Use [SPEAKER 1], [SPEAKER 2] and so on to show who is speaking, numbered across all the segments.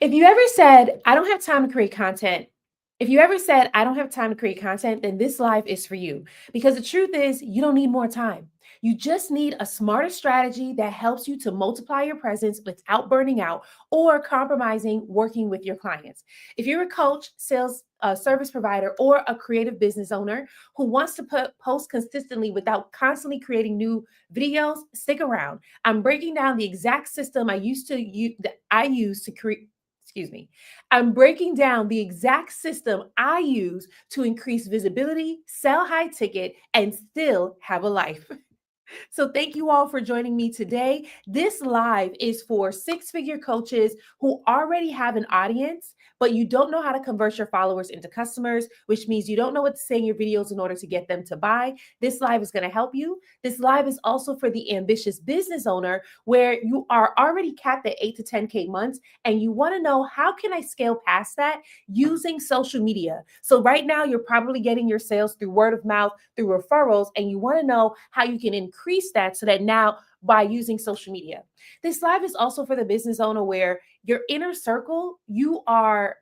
[SPEAKER 1] If you ever said, I don't have time to create content, if you ever said, I don't have time to create content, then this live is for you. Because the truth is, you don't need more time. You just need a smarter strategy that helps you to multiply your presence without burning out or compromising working with your clients. If you're a coach, sales, service provider, or a creative business owner who wants to post consistently without constantly creating new videos, stick around. I'm breaking down the exact system I use to create. Excuse me. I'm breaking down the exact system I use to increase visibility, sell high ticket, and still have a life. So, thank you all for joining me today. This live is for six-figure coaches who already have an audience, but you don't know how to convert your followers into customers, which means you don't know what to say in your videos in order to get them to buy. This live is going to help you. This live is also for the ambitious business owner where you are already capped at 8 to 10K months and you want to know, how can I scale past that using social media? So right now you're probably getting your sales through word of mouth, through referrals, and you want to know how you can increase that so that now by using social media. This live is also for the business owner where your inner circle, you are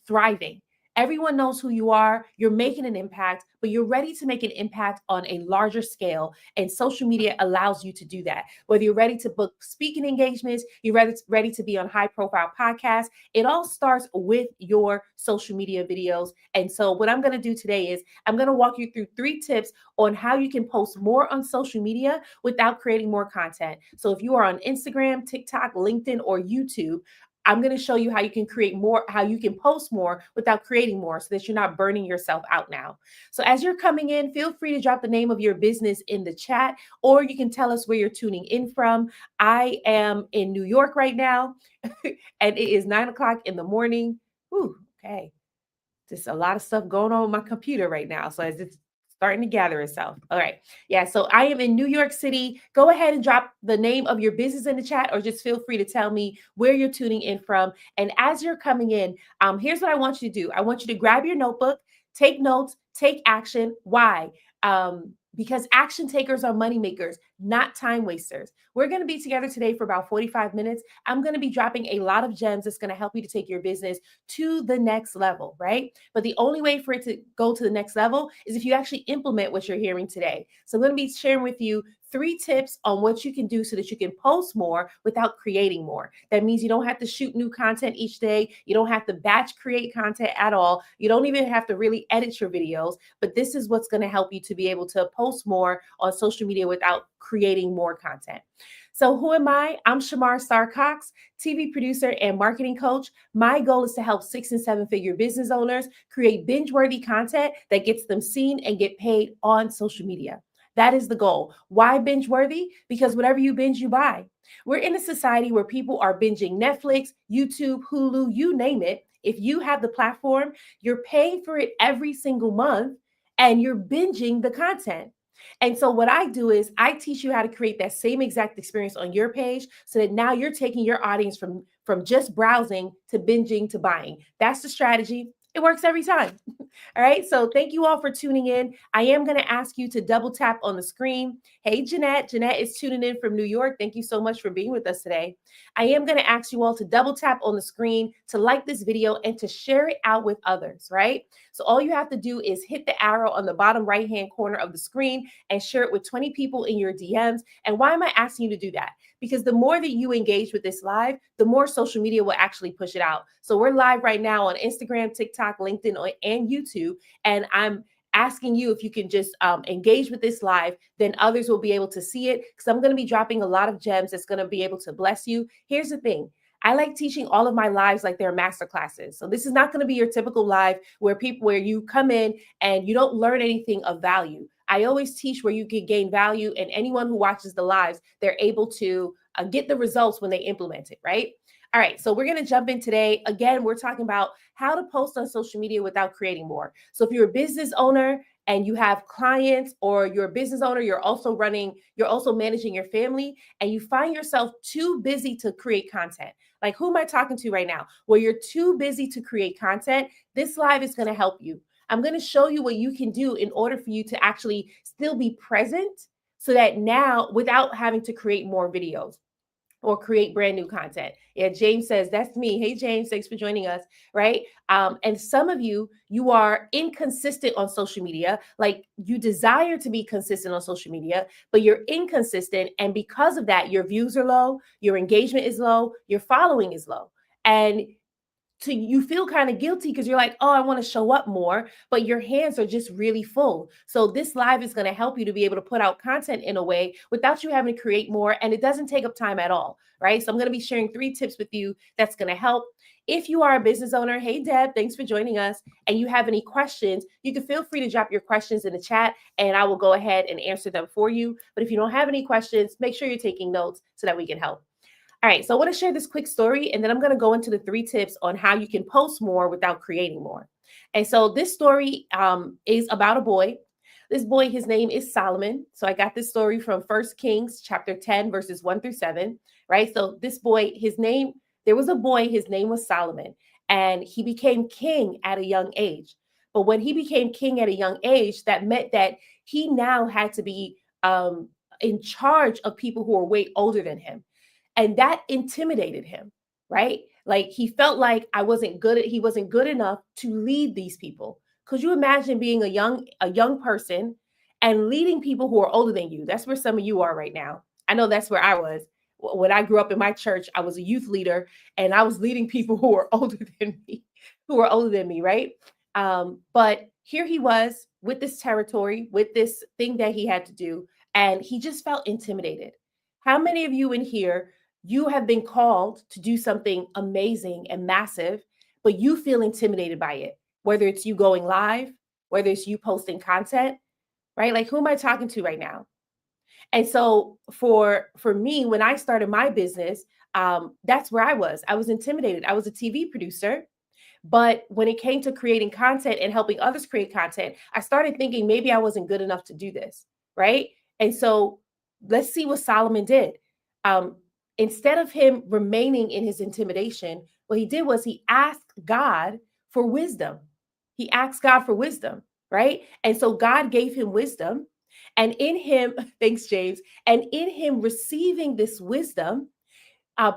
[SPEAKER 1] thriving. Everyone knows who you are. You're making an impact, but you're ready to make an impact on a larger scale. And social media allows you to do that. Whether you're ready to book speaking engagements, you're ready to be on high profile podcasts, it all starts with your social media videos. And so, what I'm going to do today is I'm going to walk you through 3 tips on how you can post more on social media without creating more content. So, if you are on Instagram, TikTok, LinkedIn, or YouTube, I'm going to show you how you can create more, how you can post more without creating more so that you're not burning yourself out now. So, as you're coming in, feel free to drop the name of your business in the chat, or you can tell us where you're tuning in from. I am in New York right now, and it is 9 o'clock in the morning. Ooh, okay. Just a lot of stuff going on with my computer right now. So as it's starting to gather itself. All right. Yeah. So I am in New York City. Go ahead and drop the name of your business in the chat, or just feel free to tell me where you're tuning in from. And as you're coming in, here's what I want you to do. I want you to grab your notebook, take notes, take action. Why? Because action takers are money makers, not time wasters. We're going to be together today for about 45 minutes. I'm going to be dropping a lot of gems that's going to help you to take your business to the next level, right? But the only way for it to go to the next level is if you actually implement what you're hearing today. So I'm going to be sharing with you 3 tips on what you can do so that you can post more without creating more. That means you don't have to shoot new content each day. You don't have to batch create content at all. You don't even have to really edit your videos, but this is what's going to help you to be able to post more on social media without creating more content. So who am I? I'm Shamar Star Cox, TV producer and marketing coach. My goal is to help 6 and 7-figure business owners create binge-worthy content that gets them seen and get paid on social media. That is the goal. Why binge worthy? Because whatever you binge, you buy. We're in a society where people are binging Netflix, YouTube, Hulu, you name it. If you have the platform, you're paying for it every single month and you're binging the content. And so what I do is I teach you how to create that same exact experience on your page so that now you're taking your audience from just browsing to binging to buying. That's the strategy. It works every time. All right. So thank you all for tuning in. I am going to ask you to double tap on the screen. Hey, Jeanette. Jeanette is tuning in from New York. Thank you so much for being with us today. I am going to ask you all to double tap on the screen to like this video and to share it out with others, right? So all you have to do is hit the arrow on the bottom right-hand corner of the screen and share it with 20 people in your DMs. And why am I asking you to do that? Because the more that you engage with this live, the more social media will actually push it out. So we're live right now on Instagram, TikTok, LinkedIn, and YouTube. And I'm asking you if you can just engage with this live, then others will be able to see it, because I'm going to be dropping a lot of gems that's going to be able to bless you. Here's the thing. I like teaching all of my lives like they're master classes. So this is not going to be your typical live where you come in and you don't learn anything of value. I always teach where you can gain value, and anyone who watches the lives, they're able to get the results when they implement it, right? All right, so we're going to jump in today. Again, we're talking about how to post on social media without creating more. So if you're a business owner and you have clients, or you're a business owner, you're also managing your family, and you find yourself too busy to create content. Like, who am I talking to right now? Well, you're too busy to create content. This live is going to help you. I'm going to show you what you can do in order for you to actually still be present so that now, without having to create more videos. or create brand new content. Yeah, James says, that's me. Hey, James, thanks for joining us. Right. And some of you, you are inconsistent on social media. Like you desire to be consistent on social media, but you're inconsistent. And because of that, your views are low, your engagement is low, your following is low. And you feel kind of guilty because you're like, oh, I want to show up more, but your hands are just really full. So this live is going to help you to be able to put out content in a way without you having to create more, and it doesn't take up time at all, right? So I'm going to be sharing 3 tips with you that's going to help. If you are a business owner, hey Deb, thanks for joining us, and you have any questions, you can feel free to drop your questions in the chat and I will go ahead and answer them for you. But if you don't have any questions, make sure you're taking notes so that we can help. All right, so I want to share this quick story, and then I'm going to go into the 3 tips on how you can post more without creating more. And so this story is about a boy. This boy, his name is Solomon. So I got this story from 1 Kings chapter 10, verses 1 through 7, right? So this boy, there was a boy, his name was Solomon, and he became king at a young age. But when he became king at a young age, that meant that he now had to be in charge of people who are way older than him. And that intimidated him, right? Like he felt like he wasn't good enough to lead these people. Could you imagine being a young person and leading people who are older than you? That's where some of you are right now. I know that's where I was. When I grew up in my church, I was a youth leader and I was leading people who were older than me, right? But here he was with this territory, with this thing that he had to do, and he just felt intimidated. How many of you in here, you have been called to do something amazing and massive, but you feel intimidated by it, whether it's you going live, whether it's you posting content, right? Like, who am I talking to right now? And so for me, when I started my business, that's where I was. I was intimidated. I was a TV producer. But when it came to creating content and helping others create content, I started thinking maybe I wasn't good enough to do this, right? And so let's see what Solomon did. Um, Instead of him remaining in his intimidation, what he did was he asked God for wisdom. He asked God for wisdom, right? And so God gave him wisdom. And in him, thanks, James, and in him receiving this wisdom,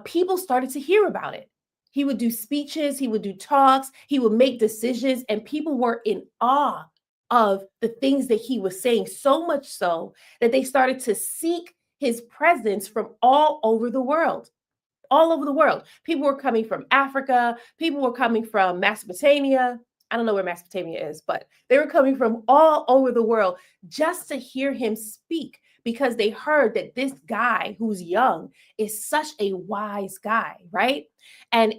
[SPEAKER 1] people started to hear about it. He would do speeches, he would do talks, he would make decisions, and people were in awe of the things that he was saying, so much so that they started to seek his presence from all over the world. All over the world. People were coming from Africa, people were coming from Mesopotamia. I don't know where Mesopotamia is, but they were coming from all over the world just to hear him speak because they heard that this guy who's young is such a wise guy, right? And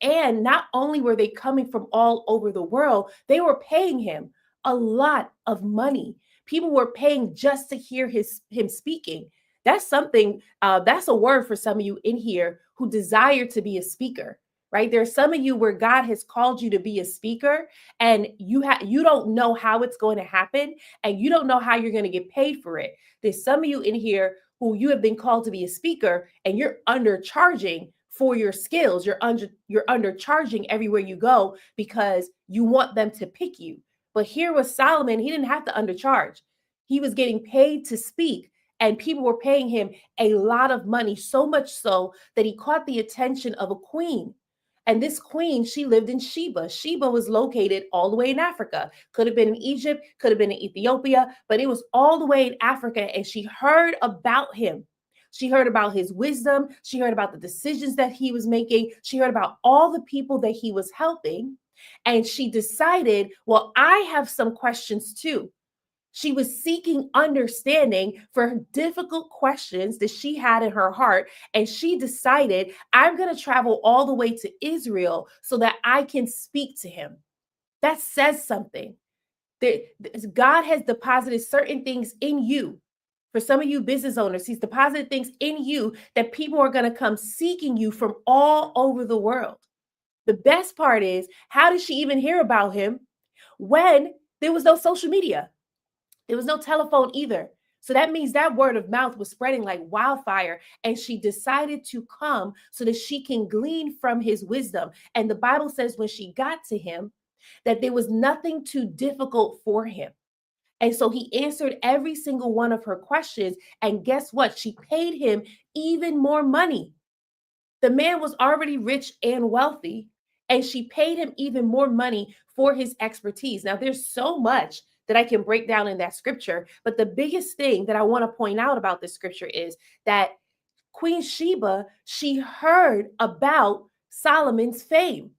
[SPEAKER 1] not only were they coming from all over the world, they were paying him a lot of money. People were paying just to hear him speaking. That's something, that's a word for some of you in here who desire to be a speaker, right? There's some of you where God has called you to be a speaker and you don't know how it's going to happen and you don't know how you're going to get paid for it. There's some of you in here who you have been called to be a speaker and you're undercharging for your skills. You're undercharging everywhere you go because you want them to pick you. But here was Solomon, he didn't have to undercharge. He was getting paid to speak. And people were paying him a lot of money, so much so that he caught the attention of a queen. And this queen, she lived in Sheba. Sheba was located all the way in Africa. Could have been in Egypt, could have been in Ethiopia, but it was all the way in Africa. And she heard about him. She heard about his wisdom. She heard about the decisions that he was making. She heard about all the people that he was helping. And she decided, well, I have some questions too. She was seeking understanding for difficult questions that she had in her heart. And she decided, I'm going to travel all the way to Israel so that I can speak to him. That says something. God has deposited certain things in you. For some of you business owners, he's deposited things in you that people are going to come seeking you from all over the world. The best part is, how did she even hear about him when there was no social media? There was no telephone either. So that means that word of mouth was spreading like wildfire. And she decided to come so that she can glean from his wisdom. And the Bible says when she got to him, that there was nothing too difficult for him. And so he answered every single one of her questions. And guess what? She paid him even more money. The man was already rich and wealthy, and she paid him even more money for his expertise. Now, there's so much that I can break down in that scripture, but the biggest thing that I want to point out about this scripture is that Queen Sheba, she heard about Solomon's fame.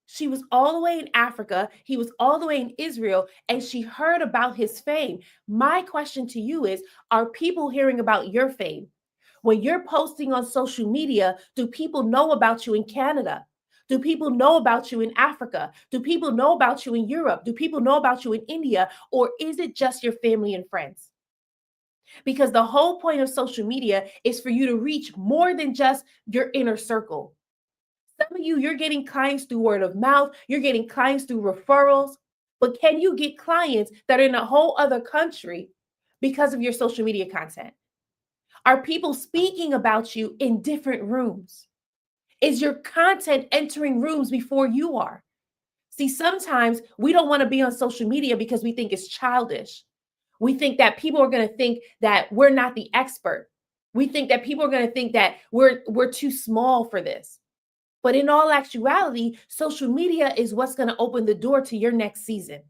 [SPEAKER 1] She was all the way in Africa, he was all the way in Israel, and she heard about his fame. My question to you is, are people hearing about your fame? When you're posting on social media, do people know about you in Canada? Do people know about you in Africa? Do people know about you in Europe? Do people know about you in India? Or is it just your family and friends? Because the whole point of social media is for you to reach more than just your inner circle. Some of you, you're getting clients through word of mouth, you're getting clients through referrals, but can you get clients that are in a whole other country because of your social media content? Are people speaking about you in different rooms? Is your content entering rooms before you are? See, sometimes we don't want to be on social media because we think it's childish. We think that people are going to think that we're not the expert. We think that people are going to think that we're too small for this. But in all actuality, social media is what's going to open the door to your next season.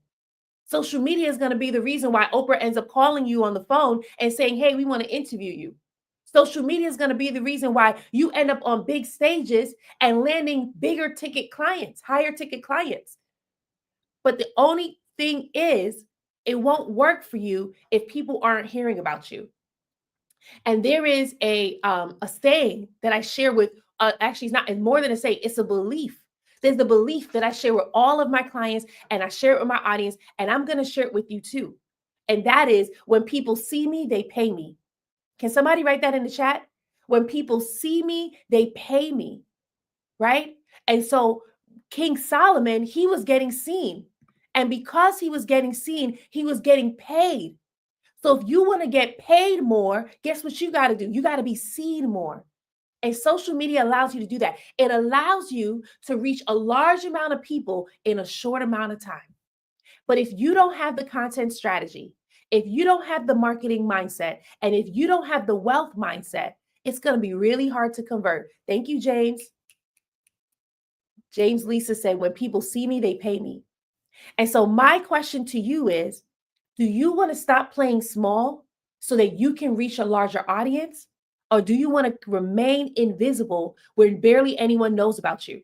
[SPEAKER 1] Social media is going to be the reason why Oprah ends up calling you on the phone and saying, "Hey, we want to interview you." Social media is going to be the reason why you end up on big stages and landing bigger ticket clients, higher ticket clients. But the only thing is, it won't work for you if people aren't hearing about you. And there is a saying that I share with, actually, it's more than a saying, it's a belief. There's the belief that I share with all of my clients, and I share it with my audience, and I'm going to share it with you too. And that is, when people see me, they pay me. Can somebody write that in the chat? When people see me, they pay me, right? And so King Solomon, he was getting seen. And because he was getting seen, he was getting paid. So if you want to get paid more, guess what you got to do? You got to be seen more. And social media allows you to do that. It allows you to reach a large amount of people in a short amount of time. But if you don't have the content strategy, if you don't have the marketing mindset, and if you don't have the wealth mindset, it's going to be really hard to convert. Thank you, James. James Lisa said, when people see me, they pay me. And so my question to you is, do you want to stop playing small so that you can reach a larger audience? Or do you want to remain invisible where barely anyone knows about you?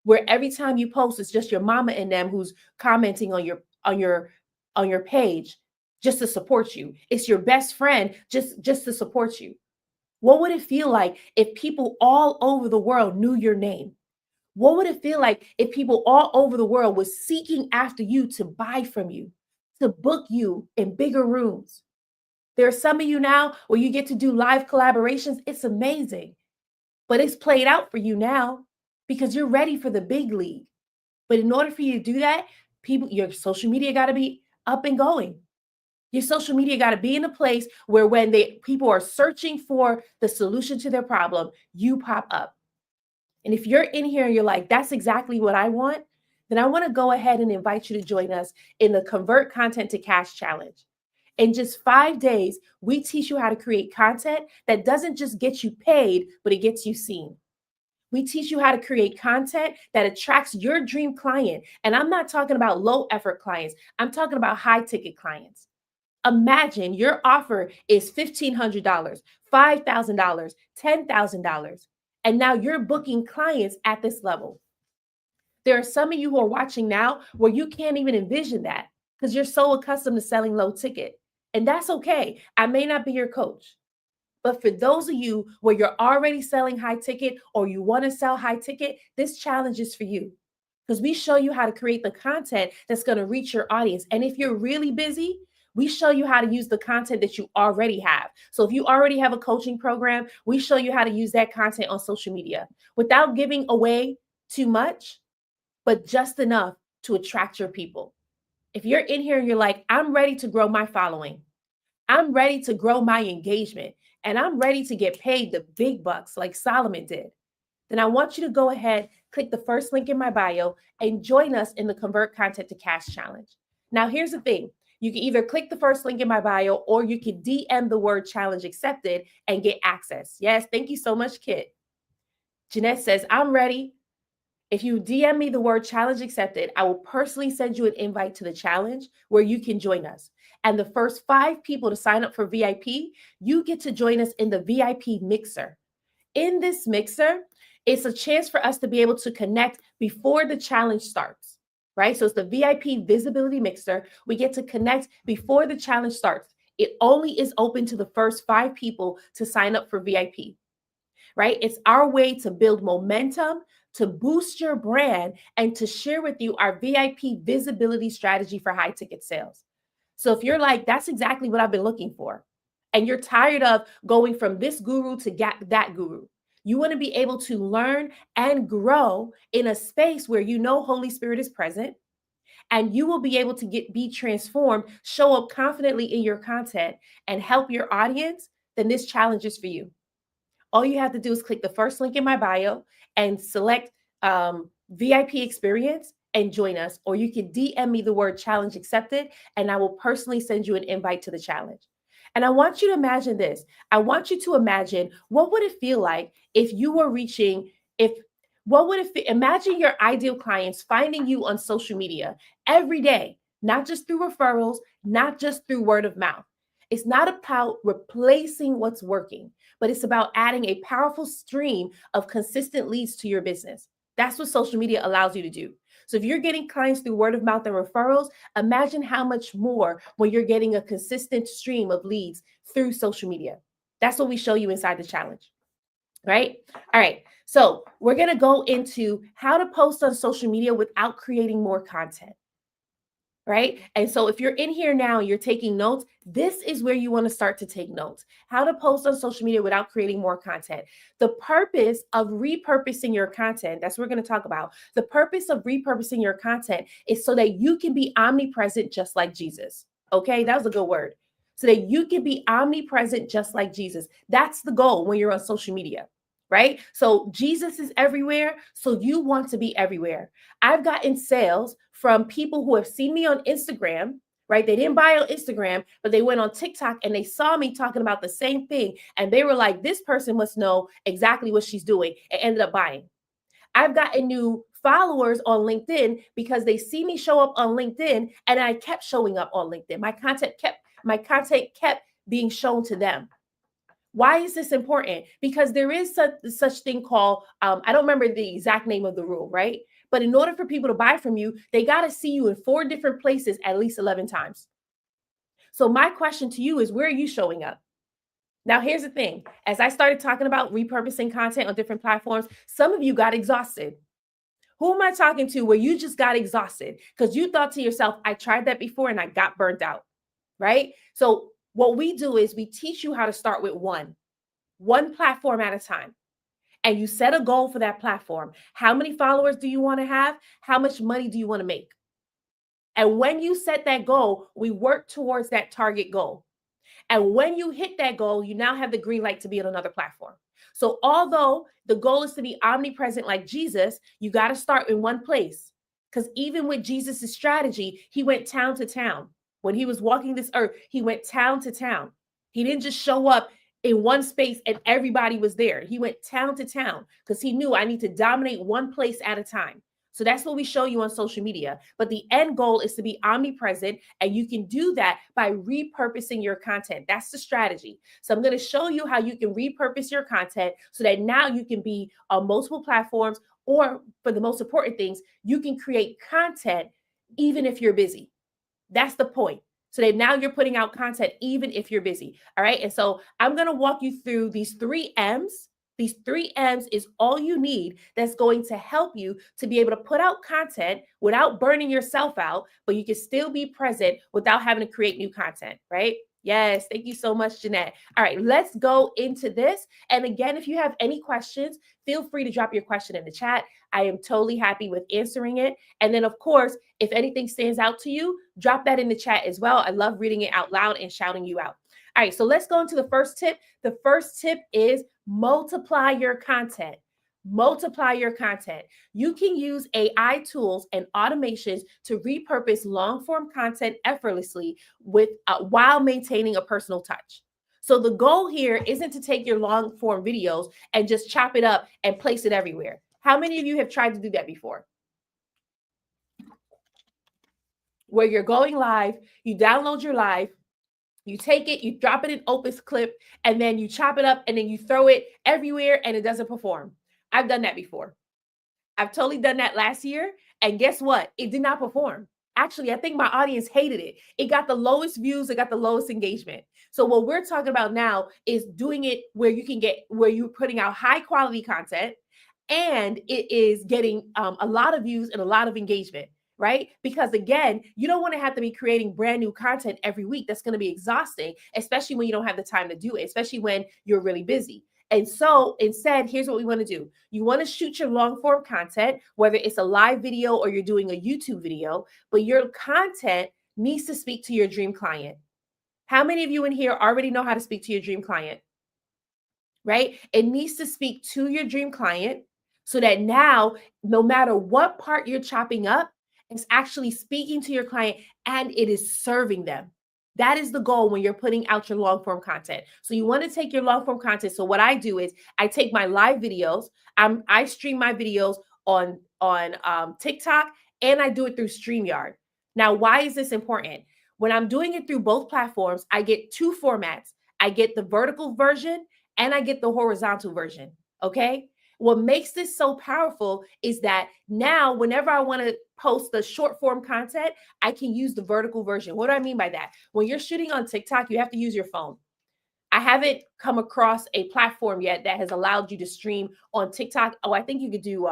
[SPEAKER 1] Where every time you post, it's just your mama and them who's commenting on your page just to support you. It's your best friend just to support you. What would it feel like if people all over the world knew your name? What would it feel like if people all over the world was seeking after you to buy from you, to book you in bigger rooms? There are some of you now where you get to do live collaborations. It's amazing, but it's played out for you now because you're ready for the big league. But in order for you to do that, your social media got to be up and going. Your social media got to be in a place where when people are searching for the solution to their problem, you pop up. And if you're in here and you're like, that's exactly what I want, then I want to go ahead and invite you to join us in the Convert Content to Cash Challenge. In just 5 days, we teach you how to create content that doesn't just get you paid, but it gets you seen. We teach you how to create content that attracts your dream client. And I'm not talking about low effort clients. I'm talking about high ticket clients. Imagine your offer is $1,500, $5,000, $10,000. And now you're booking clients at this level. There are some of you who are watching now where you can't even envision that because you're so accustomed to selling low ticket. And that's okay. I may not be your coach. But for those of you where you're already selling high ticket or you want to sell high ticket, this challenge is for you because we show you how to create the content that's going to reach your audience. And if you're really busy, we show you how to use the content that you already have. So if you already have a coaching program, we show you how to use that content on social media without giving away too much, but just enough to attract your people. If you're in here and you're like, I'm ready to grow my following, I'm ready to grow my engagement, and I'm ready to get paid the big bucks like Solomon did, then I want you to go ahead, click the first link in my bio, and join us in the Convert Content to Cash Challenge. Now, here's the thing. You can either click the first link in my bio or you can DM the word challenge accepted and get access. Yes, thank you so much, Kit. Jeanette says, I'm ready. If you DM me the word challenge accepted, I will personally send you an invite to the challenge where you can join us. And the first 5 people to sign up for VIP, you get to join us in the VIP mixer. In this mixer, it's a chance for us to be able to connect before the challenge starts, right? So it's the VIP visibility mixer. We get to connect before the challenge starts. It only is open to the first 5 people to sign up for VIP, right? It's our way to build momentum, to boost your brand, and to share with you our VIP visibility strategy for high ticket sales. So if you're like, that's exactly what I've been looking for, and you're tired of going from this guru to that guru, you want to be able to learn and grow in a space where you know Holy Spirit is present, and you will be able to be transformed, show up confidently in your content, and help your audience, then this challenge is for you. All you have to do is click the first link in my bio and select VIP experience and join us. Or you can DM me the word challenge accepted, and I will personally send you an invite to the challenge. And I want you to imagine this. I want you to imagine, what would it feel like if you were reaching, if what would it imagine your ideal clients finding you on social media every day, not just through referrals, not just through word of mouth. It's not about replacing what's working, but it's about adding a powerful stream of consistent leads to your business. That's what social media allows you to do. So if you're getting clients through word of mouth and referrals, imagine how much more when you're getting a consistent stream of leads through social media. That's what we show you inside the challenge, right? All right. So we're going to go into how to post on social media without creating more content. Right? And so if you're in here now, you're taking notes, this is where you want to start to take notes. How to post on social media without creating more content. The purpose of repurposing your content, that's what we're going to talk about. The purpose of repurposing your content is so that you can be omnipresent just like Jesus. Okay, that was a good word. So that you can be omnipresent just like Jesus. That's the goal when you're on social media. Right? So Jesus is everywhere. So you want to be everywhere. I've gotten sales from people who have seen me on Instagram, right? They didn't buy on Instagram, but they went on TikTok and they saw me talking about the same thing. And they were like, this person must know exactly what she's doing, and ended up buying. I've gotten new followers on LinkedIn because they see me show up on LinkedIn, and I kept showing up on LinkedIn. My content kept being shown to them. Why is this important? Because there is such thing called, I don't remember the exact name of the rule, right? But in order for people to buy from you, they got to see you in 4 different places at least 11 times. So my question to you is, where are you showing up? Now, here's the thing. As I started talking about repurposing content on different platforms, some of you got exhausted. Who am I talking to where you just got exhausted because you thought to yourself, I tried that before and I got burnt out, right? So what we do is we teach you how to start with one platform at a time. And you set a goal for that platform. How many followers do you want to have? How much money do you want to make? And when you set that goal, we work towards that target goal. And when you hit that goal, you now have the green light to be on another platform. So although the goal is to be omnipresent like Jesus, you got to start in one place. Because even with Jesus' strategy, he went town to town. When he was walking this earth, he went town to town. He didn't just show up in one space and everybody was there. He went town to town because he knew I need to dominate one place at a time. So that's what we show you on social media. But the end goal is to be omnipresent, and you can do that by repurposing your content. That's the strategy. So I'm going to show you how you can repurpose your content so that now you can be on multiple platforms, or for the most important things, you can create content even if you're busy. That's the point. So that now you're putting out content even if you're busy. All right. And so I'm going to walk you through these 3 M's. These 3 M's is all you need that's going to help you to be able to put out content without burning yourself out, but you can still be present without having to create new content, right? Yes, thank you so much, Jeanette. All right, let's go into this. And again, if you have any questions, feel free to drop your question in the chat. I am totally happy with answering it. And then, of course, if anything stands out to you, drop that in the chat as well. I love reading it out loud and shouting you out. All right, so let's go into the first tip. The first tip is multiply your content. Multiply your content. You can use AI tools and automations to repurpose long-form content effortlessly while maintaining a personal touch. So the goal here isn't to take your long form videos and just chop it up and place it everywhere. How many of you have tried to do that before? Where you're going live, you download your live, you take it, you drop it in Opus Clip, and then you chop it up and then you throw it everywhere and it doesn't perform. I've done that before. I've totally done that last year. And guess what? It did not perform. Actually, I think my audience hated it. It got the lowest views, it got the lowest engagement. So what we're talking about now is doing it where you can get, where you're putting out high quality content and it is getting a lot of views and a lot of engagement, right? Because again, you don't want to have to be creating brand new content every week. That's going to be exhausting, especially when you don't have the time to do it, especially when you're really busy. And so instead, here's what we want to do. You want to shoot your long form content, whether it's a live video or you're doing a YouTube video, but your content needs to speak to your dream client. How many of you in here already know how to speak to your dream client? Right? It needs to speak to your dream client so that now, no matter what part you're chopping up, it's actually speaking to your client and it is serving them. That is the goal when you're putting out your long form content. So you want to take your long form content. So what I do is I take my live videos. I stream my videos on TikTok and I do it through StreamYard. Now, why is this important? When I'm doing it through both platforms, I get two formats. I get the vertical version and I get the horizontal version. Okay. What makes this so powerful is that now, whenever I want to post the short form content, I can use the vertical version. What do I mean by that? When you're shooting on TikTok, you have to use your phone. I haven't come across a platform yet that has allowed you to stream on TikTok. Oh, I think you could do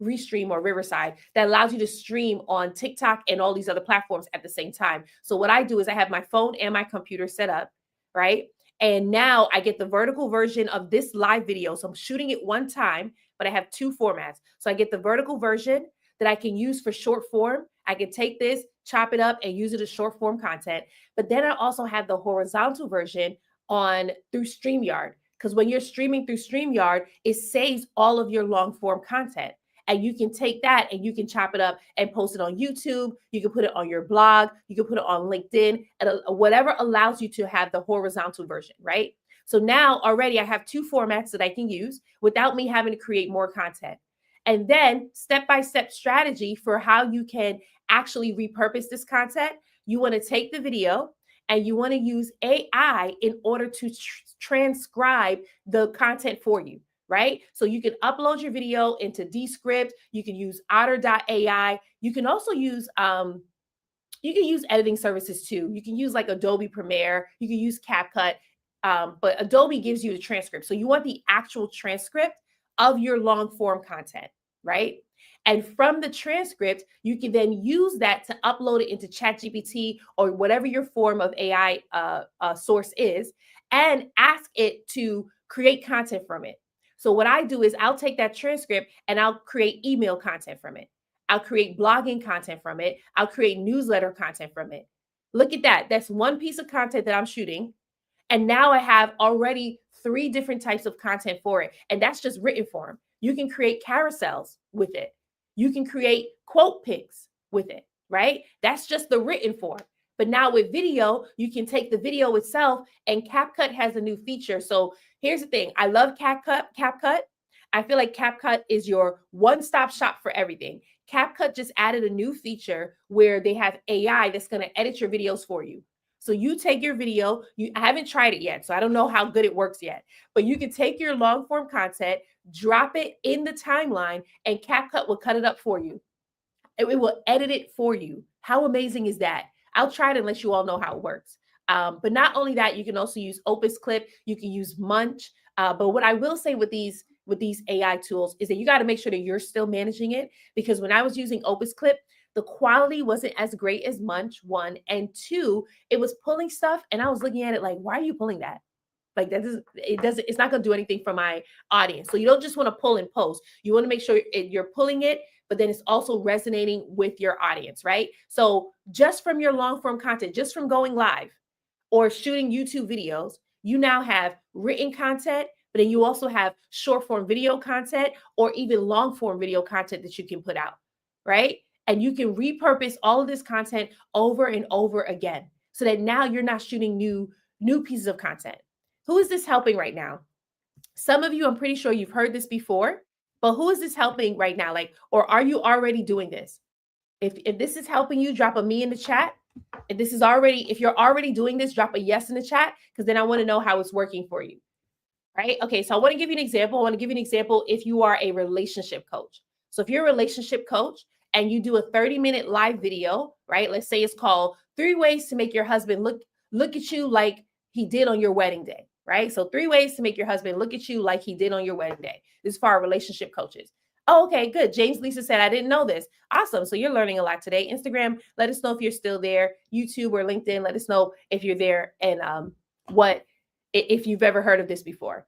[SPEAKER 1] Restream or Riverside that allows you to stream on TikTok and all these other platforms at the same time. So what I do is I have my phone and my computer set up, right? And now I get the vertical version of this live video. So I'm shooting it one time, but I have two formats. So I get the vertical version that I can use for short form. I can take this, chop it up, and use it as short form content. But then I also have the horizontal version on through StreamYard. Because when you're streaming through StreamYard, it saves all of your long form content. And you can take that and you can chop it up and post it on YouTube. You can put it on your blog. You can put it on LinkedIn, and whatever allows you to have the horizontal version, right? So now already I have two formats that I can use without me having to create more content. And then step-by-step strategy for how you can actually repurpose this content. You want to take the video and you want to use AI in order to transcribe the content for you. Right? So you can upload your video into Descript. You can use Otter.ai. You can also use editing services too. You can use like Adobe Premiere. You can use CapCut, but Adobe gives you the transcript. So you want the actual transcript of your long form content, right? And from the transcript, you can then use that to upload it into ChatGPT or whatever your form of AI source is, and ask it to create content from it. So what I do is I'll take that transcript and I'll create email content from it. I'll create blogging content from it. I'll create newsletter content from it. Look at that. That's one piece of content that I'm shooting. And now I have already 3 different types of content for it. And that's just written form. You can create carousels with it. You can create quote pics with it, right? That's just the written form. But now with video, you can take the video itself, and CapCut has a new feature. So here's the thing. I love CapCut. I feel like CapCut is your one-stop shop for everything. CapCut just added a new feature where they have AI that's going to edit your videos for you. So you take your video, I haven't tried it yet, so I don't know how good it works yet, but you can take your long form content, drop it in the timeline, and CapCut will cut it up for you. It will edit it for you. How amazing is that? I'll try it and let you all know how it works. But not only that, you can also use Opus Clip. You can use Munch. But what I will say with these AI tools is that you got to make sure that you're still managing it, because when I was using Opus Clip, the quality wasn't as great as Munch, 1, and 2, it was pulling stuff and I was looking at it like, why are you pulling that? Like it's not going to do anything for my audience. So you don't just want to pull and post. You want to make sure you're pulling it, but then it's also resonating with your audience, right? So just from your long form content, just from going live or shooting YouTube videos, you now have written content, but then you also have short form video content or even long form video content that you can put out, right? And you can repurpose all of this content over and over again so that now you're not shooting new pieces of content. Who is this helping right now? Some of you, I'm pretty sure you've heard this before, but who is this helping right now? Like, or are you already doing this? If this is helping you, drop a me in the chat. If you're already doing this, drop a yes in the chat, because then I want to know how it's working for you. Right? Okay, so I want to give you an example. I want to give you an example if you are a relationship coach. So if you're a relationship coach and you do a 30-minute live video, right? Let's say it's called 3 ways to make your husband look at you like he did on your wedding day, right? So 3 ways to make your husband look at you like he did on your wedding day. This is for our relationship coaches. Oh, okay, good. James Lisa said, I didn't know this. Awesome. So you're learning a lot today. Instagram, let us know if you're still there. YouTube or LinkedIn, let us know if you're there and if you've ever heard of this before,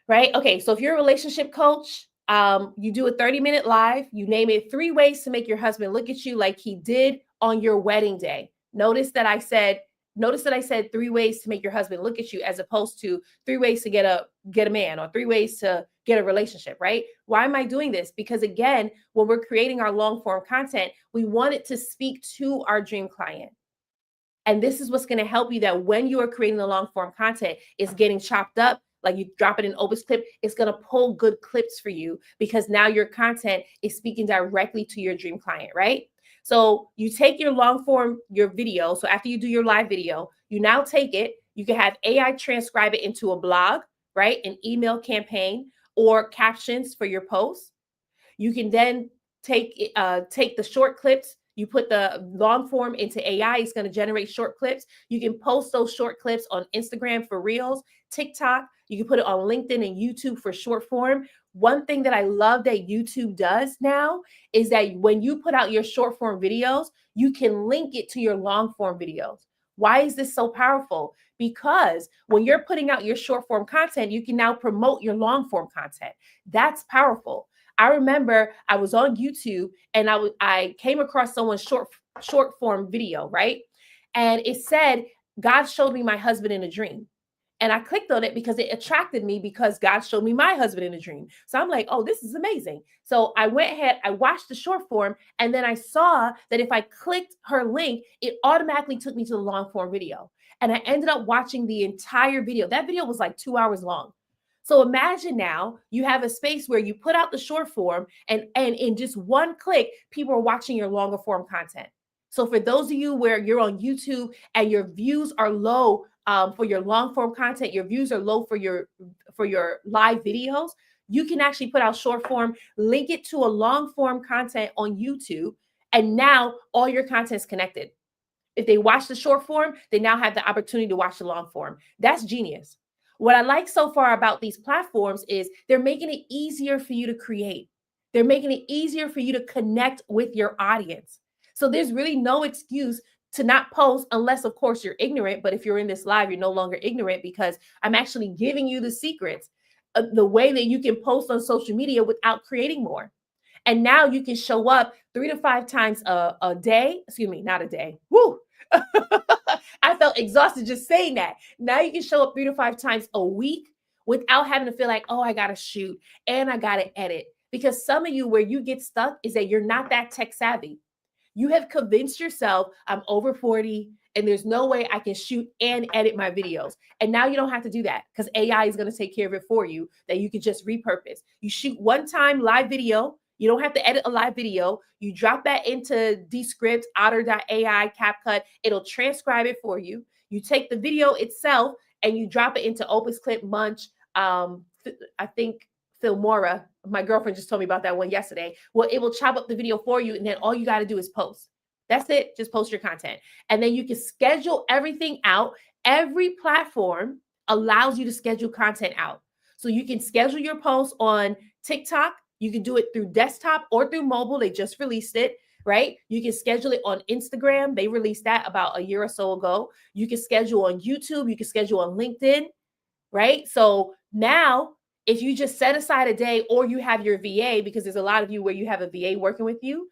[SPEAKER 1] right? Okay, so if you're a relationship coach, you do a 30-minute live, you name it 3 ways to make your husband look at you like he did on your wedding day. Notice that I said 3 ways to make your husband look at you, as opposed to 3 ways to get a man, or 3 ways to get a relationship, right? Why am I doing this? Because again, when we're creating our long form content, we want it to speak to our dream client. And this is what's going to help you, that when you are creating the long form content, it's getting chopped up. Like you drop it in Opus Clip, it's going to pull good clips for you, because now your content is speaking directly to your dream client, right? So you take your long form, your video. So after you do your live video, you now take it, you can have AI transcribe it into a blog, right? An email campaign, or captions for your posts. You can then take the short clips. You put the long form into AI, it's going to generate short clips. You can post those short clips on Instagram for Reels, TikTok. You can put it on LinkedIn and YouTube for short form. One thing that I love that YouTube does now is that when you put out your short form videos, you can link it to your long form videos. Why is this so powerful? Because when you're putting out your short form content, you can now promote your long form content. That's powerful. I remember I was on YouTube and I came across someone's short form video, right? And it said, God showed me my husband in a dream. And I clicked on it because it attracted me, because God showed me my husband in a dream. So I'm like, oh, this is amazing. So I went ahead, I watched the short form, and then I saw that if I clicked her link, it automatically took me to the long form video. And I ended up watching the entire video. That video was like 2 hours long. So imagine now you have a space where you put out the short form, and in just one click, people are watching your longer form content. So for those of you where you're on YouTube and your views are low for your long form content, your views are low for your live videos, you can actually put out short form, link it to a long form content on YouTube, and now all your content is connected. If they watch the short form, they now have the opportunity to watch the long form. That's genius. What I like so far about these platforms is they're making it easier for you to create. They're making it easier for you to connect with your audience. So there's really no excuse to not post, unless, of course, you're ignorant. But if you're in this live, you're no longer ignorant, because I'm actually giving you the secrets, the way that you can post on social media without creating more. And now you can show up 3 to 5 times a day. Excuse me, not a day. Woo! I felt exhausted just saying that. Now you can show up 3 to 5 times a week without having to feel like, oh, I got to shoot and I got to edit. Because some of you, where you get stuck is that you're not that tech savvy. You have convinced yourself, I'm over 40 and there's no way I can shoot and edit my videos. And now you don't have to do that, because AI is going to take care of it for you, that you can just repurpose. You shoot one time live video. You don't have to edit a live video. You drop that into Descript, Otter.ai, CapCut. It'll transcribe it for you. You take the video itself and you drop it into Opus Clip, Munch. I think Filmora, my girlfriend just told me about that one yesterday. Well, it will chop up the video for you, and then all you got to do is post. That's it. Just post your content. And then you can schedule everything out. Every platform allows you to schedule content out. So you can schedule your posts on TikTok. You can do it through desktop or through mobile. They just released it, right? You can schedule it on Instagram. They released that about a year or so ago. You can schedule on YouTube. You can schedule on LinkedIn, right? So now, if you just set aside a day, or you have your VA, because there's a lot of you where you have a VA working with you,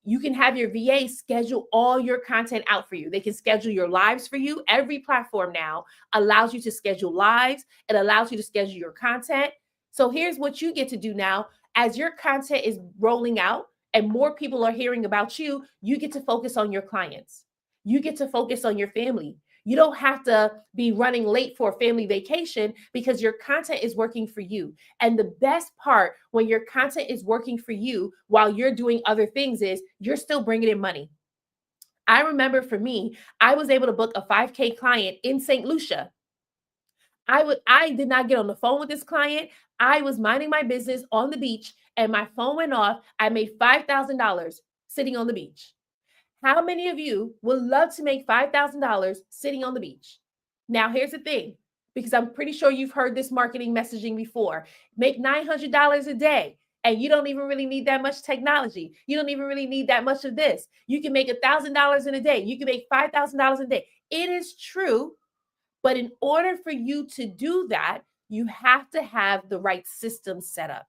[SPEAKER 1] you can have your VA schedule all your content out for you. They can schedule your lives for you. Every platform now allows you to schedule lives. It allows you to schedule your content. So here's what you get to do now. As your content is rolling out and more people are hearing about you, you get to focus on your clients. You get to focus on your family. You don't have to be running late for a family vacation because your content is working for you. And the best part when your content is working for you while you're doing other things is you're still bringing in money. I remember for me, I was able to book a 5K client in St. Lucia. I did not get on the phone with this client. I was minding my business on the beach and my phone went off. I made $5,000 sitting on the beach. How many of you would love to make $5,000 sitting on the beach? Now, here's the thing, because I'm pretty sure you've heard this marketing messaging before. Make $900 a day, and you don't even really need that much technology. You don't even really need that much of this. You can make $1,000 in a day. You can make $5,000 a day. It is true, but in order for you to do that, you have to have the right system set up.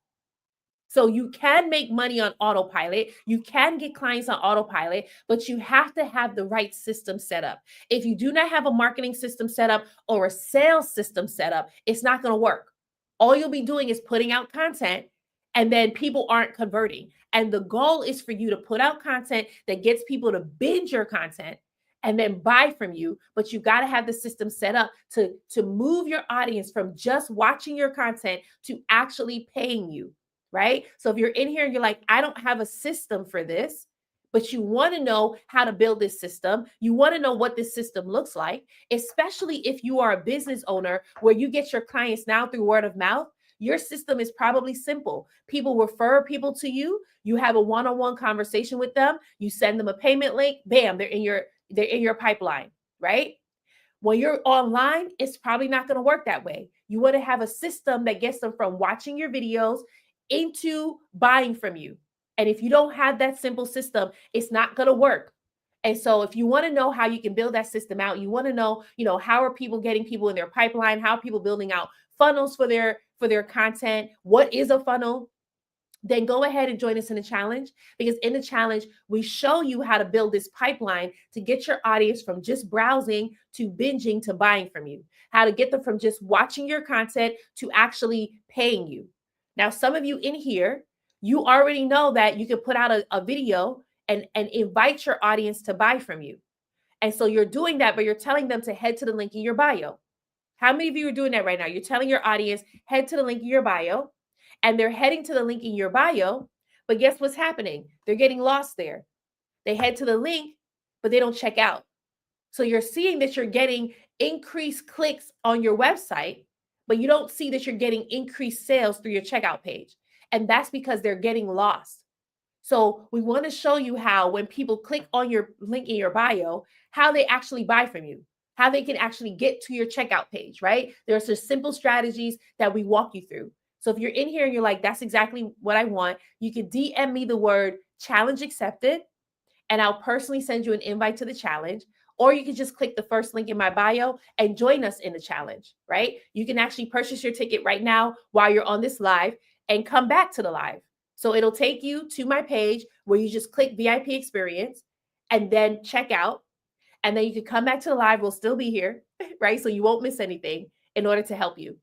[SPEAKER 1] So you can make money on autopilot. You can get clients on autopilot, but you have to have the right system set up. If you do not have a marketing system set up or a sales system set up, it's not going to work. All you'll be doing is putting out content and then people aren't converting. And the goal is for you to put out content that gets people to binge your content and then buy from you. But you got to have the system set up to move your audience from just watching your content to actually paying you. Right? So if you're in here and you're like, I don't have a system for this, but you want to know how to build this system, you want to know what this system looks like, especially if you are a business owner where you get your clients now through word of mouth, your system is probably simple. People refer people to you, you have a one-on-one conversation with them, you send them a payment link, bam, they're in your pipeline, right? When you're online, it's probably not going to work that way. You want to have a system that gets them from watching your videos into buying from you. And if you don't have that simple system, it's not going to work. And so if you want to know how you can build that system out, you want to know, how are people getting people in their pipeline? How are people building out funnels for their content? What is a funnel? Then go ahead and join us in the challenge, because in the challenge, we show you how to build this pipeline to get your audience from just browsing to binging to buying from you, how to get them from just watching your content to actually paying you. Now, some of you in here, you already know that you can put out a video and invite your audience to buy from you. And so you're doing that, but you're telling them to head to the link in your bio. How many of you are doing that right now? You're telling your audience, head to the link in your bio, and they're heading to the link in your bio, but guess what's happening? They're getting lost there. They head to the link, but they don't check out. So you're seeing that you're getting increased clicks on your website, but you don't see that you're getting increased sales through your checkout page. And that's because they're getting lost. So we want to show you how when people click on your link in your bio, how they actually buy from you, how they can actually get to your checkout page, right? There are some simple strategies that we walk you through. So if you're in here and you're like, that's exactly what I want, you can DM me the word challenge accepted, and I'll personally send you an invite to the challenge. Or you can just click the first link in my bio and join us in the challenge, right? You can actually purchase your ticket right now while you're on this live and come back to the live. So it'll take you to my page where you just click VIP experience and then check out. And then you can come back to the live. We'll still be here, right? So you won't miss anything in order to help you.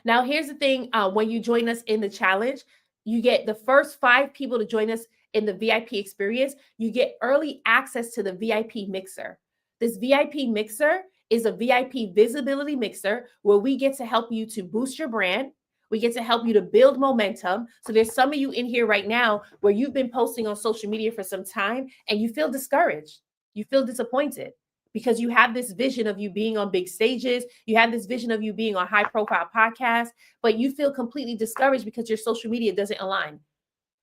[SPEAKER 1] Now, here's the thing. When you join us in the challenge, you get the first 5 people to join us in the VIP experience. You get early access to the VIP mixer. This VIP mixer is a VIP visibility mixer where we get to help you to boost your brand. We get to help you to build momentum. So there's some of you in here right now where you've been posting on social media for some time and you feel discouraged. You feel disappointed because you have this vision of you being on big stages. You have this vision of you being on high profile podcasts, but you feel completely discouraged because your social media doesn't align.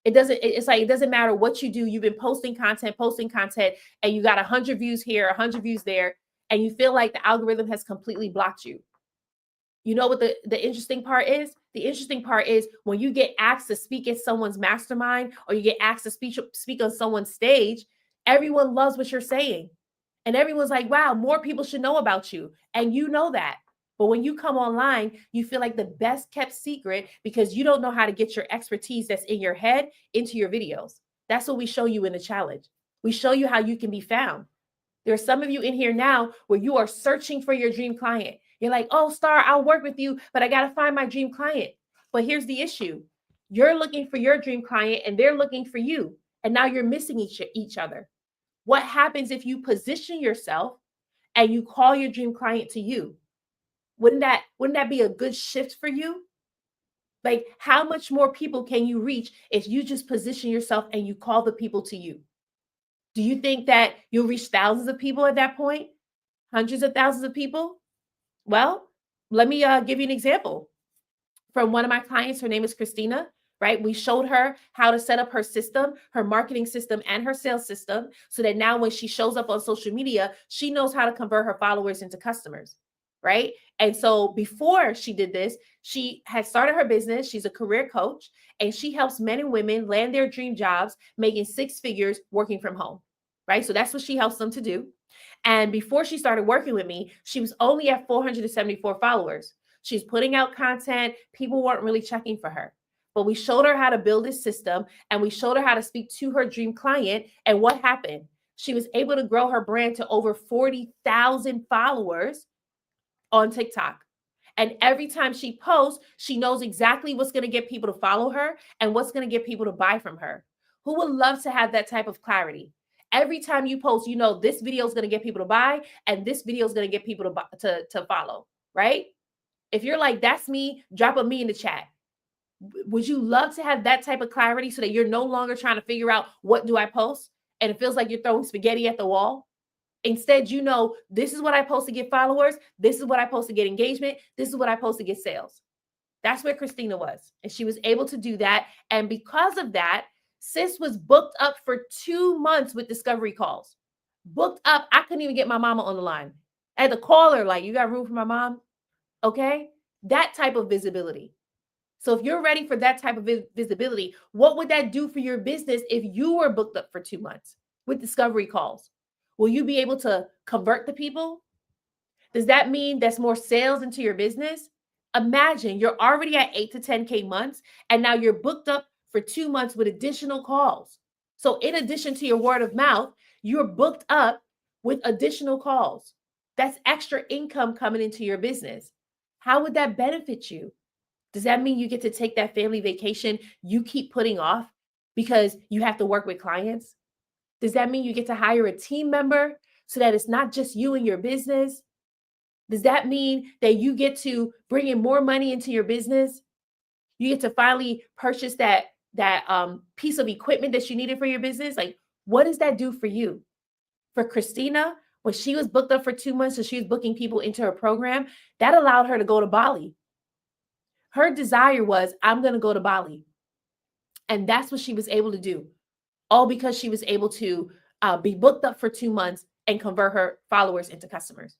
[SPEAKER 1] It's like, it doesn't matter what you do. You've been posting content, and you got 100 views here, 100 views there, and you feel like the algorithm has completely blocked you. You know what the interesting part is? The interesting part is when you get asked to speak at someone's mastermind or you get asked to speak on someone's stage, everyone loves what you're saying. And everyone's like, wow, more people should know about you. And you know that. But when you come online, you feel like the best kept secret because you don't know how to get your expertise that's in your head into your videos. That's what we show you in the challenge. We show you how you can be found. There are some of you in here now where you are searching for your dream client. You're like, oh, Star, I'll work with you, but I got to find my dream client. But here's the issue. You're looking for your dream client and they're looking for you. And now you're missing each other. What happens if you position yourself and you call your dream client to you. Wouldn't that be a good shift for you? Like, how much more people can you reach if you just position yourself and you call the people to you? Do you think that you'll reach thousands of people at that point? Hundreds of thousands of people? Well, let me give you an example from one of my clients. Her name is Christina, right? We showed her how to set up her system, her marketing system, and her sales system so that now when she shows up on social media, she knows how to convert her followers into customers, right? And so before she did this, she had started her business. She's a career coach, and she helps men and women land their dream jobs, making six figures working from home, right? So that's what she helps them to do. And before she started working with me, she was only at 474 followers. She's putting out content. People weren't really checking for her. But we showed her how to build this system, and we showed her how to speak to her dream client. And what happened? She was able to grow her brand to over 40,000 followers on TikTok. And every time she posts, she knows exactly what's going to get people to follow her and what's going to get people to buy from her. Who would love to have that type of clarity? Every time you post, you know this video is going to get people to buy and this video is going to get people to follow, right? If you're like, that's me, drop a me in the chat. Would you love to have that type of clarity so that you're no longer trying to figure out what do I post? And it feels like you're throwing spaghetti at the wall. Instead, you know, this is what I post to get followers. This is what I post to get engagement. This is what I post to get sales. That's where Christina was. And she was able to do that. And because of that, sis was booked up for 2 months with discovery calls. Booked up. I couldn't even get my mama on the line. I had to call her like, you got room for my mom? Okay. That type of visibility. So if you're ready for that type of visibility, what would that do for your business if you were booked up for 2 months with discovery calls? Will you be able to convert the people? Does that mean there's more sales into your business? Imagine you're already at 8 to 10K months, and now you're booked up for 2 months with additional calls. So in addition to your word of mouth, you're booked up with additional calls. That's extra income coming into your business. How would that benefit you? Does that mean you get to take that family vacation you keep putting off because you have to work with clients? Does that mean you get to hire a team member so that it's not just you and your business? Does that mean that you get to bring in more money into your business? You get to finally purchase that piece of equipment that you needed for your business? Like, what does that do for you? For Christina, when she was booked up for 2 months and she was booking people into her program, that allowed her to go to Bali. Her desire was, I'm going to go to Bali. And that's what she was able to do. All because she was able to be booked up for 2 months and convert her followers into customers,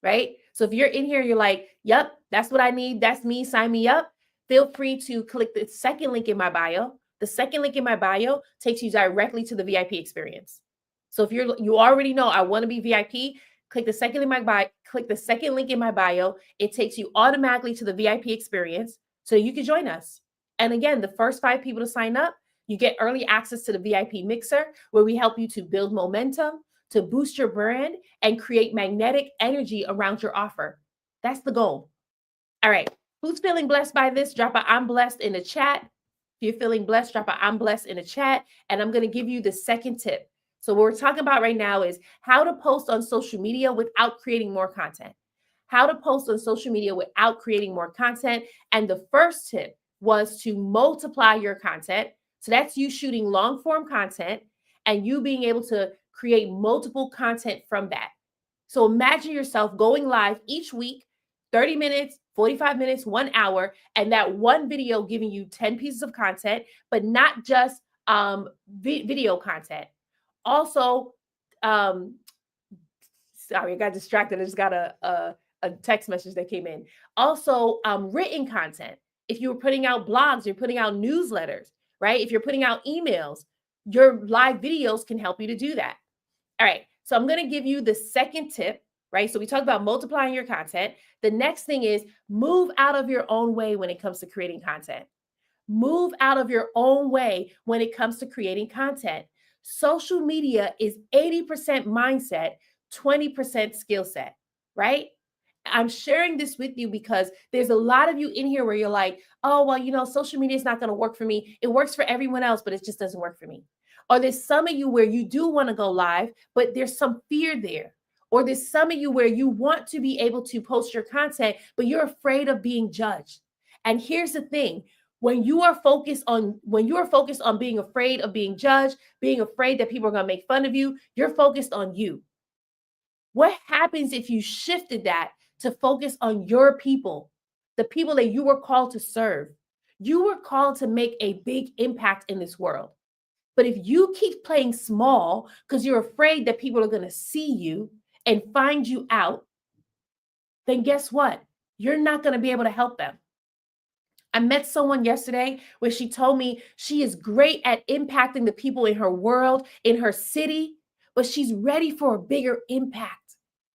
[SPEAKER 1] right? So if you're in here, you're like, yep, that's what I need. That's me. Sign me up. Feel free to click the second link in my bio. The second link in my bio takes you directly to the VIP experience. So if you already know I want to be VIP, click the second link in my bio. It takes you automatically to the VIP experience so you can join us. And again, the first 5 people to sign up, you get early access to the VIP mixer where we help you to build momentum, to boost your brand, and create magnetic energy around your offer. That's the goal. All right. Who's feeling blessed by this? Drop a I'm blessed in the chat. If you're feeling blessed, drop a I'm blessed in the chat. And I'm going to give you the second tip. So what we're talking about right now is how to post on social media without creating more content. How to post on social media without creating more content. And the first tip was to multiply your content. So that's you shooting long form content and you being able to create multiple content from that. So imagine yourself going live each week, 30 minutes, 45 minutes, 1 hour, and that one video giving you 10 pieces of content, but not just video content. Also, sorry, I got distracted. I just got a text message that came in. Also, written content. If you were putting out blogs, you're putting out newsletters, right? If you're putting out emails, your live videos can help you to do that. All right. So I'm going to give you the second tip, right? So we talked about multiplying your content. The next thing is move out of your own way when it comes to creating content. Move out of your own way when it comes to creating content. Social media is 80% mindset, 20% skill set, right? I'm sharing this with you because there's a lot of you in here where you're like, oh, well, social media is not going to work for me. It works for everyone else, but it just doesn't work for me. Or there's some of you where you do want to go live, but there's some fear there. Or there's some of you where you want to be able to post your content, but you're afraid of being judged. And here's the thing. When you are focused on being afraid of being judged, being afraid that people are going to make fun of you, you're focused on you. What happens if you shifted that to focus on your people, the people that you were called to serve? You were called to make a big impact in this world. But if you keep playing small because you're afraid that people are going to see you and find you out, then guess what? You're not going to be able to help them. I met someone yesterday where she told me she is great at impacting the people in her world, in her city, but she's ready for a bigger impact.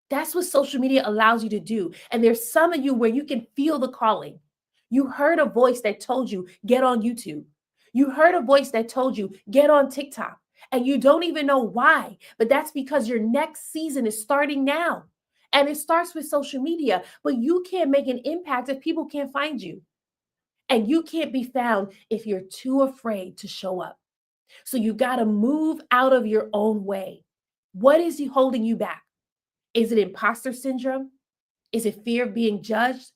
[SPEAKER 1] That's what social media allows you to do. And there's some of you where you can feel the calling. You heard a voice that told you, get on YouTube. You heard a voice that told you, get on TikTok. And you don't even know why, but that's because your next season is starting now. And it starts with social media, but you can't make an impact if people can't find you. And you can't be found if you're too afraid to show up. So you got to move out of your own way. What is holding you back? Is it imposter syndrome? Is it fear of being judged?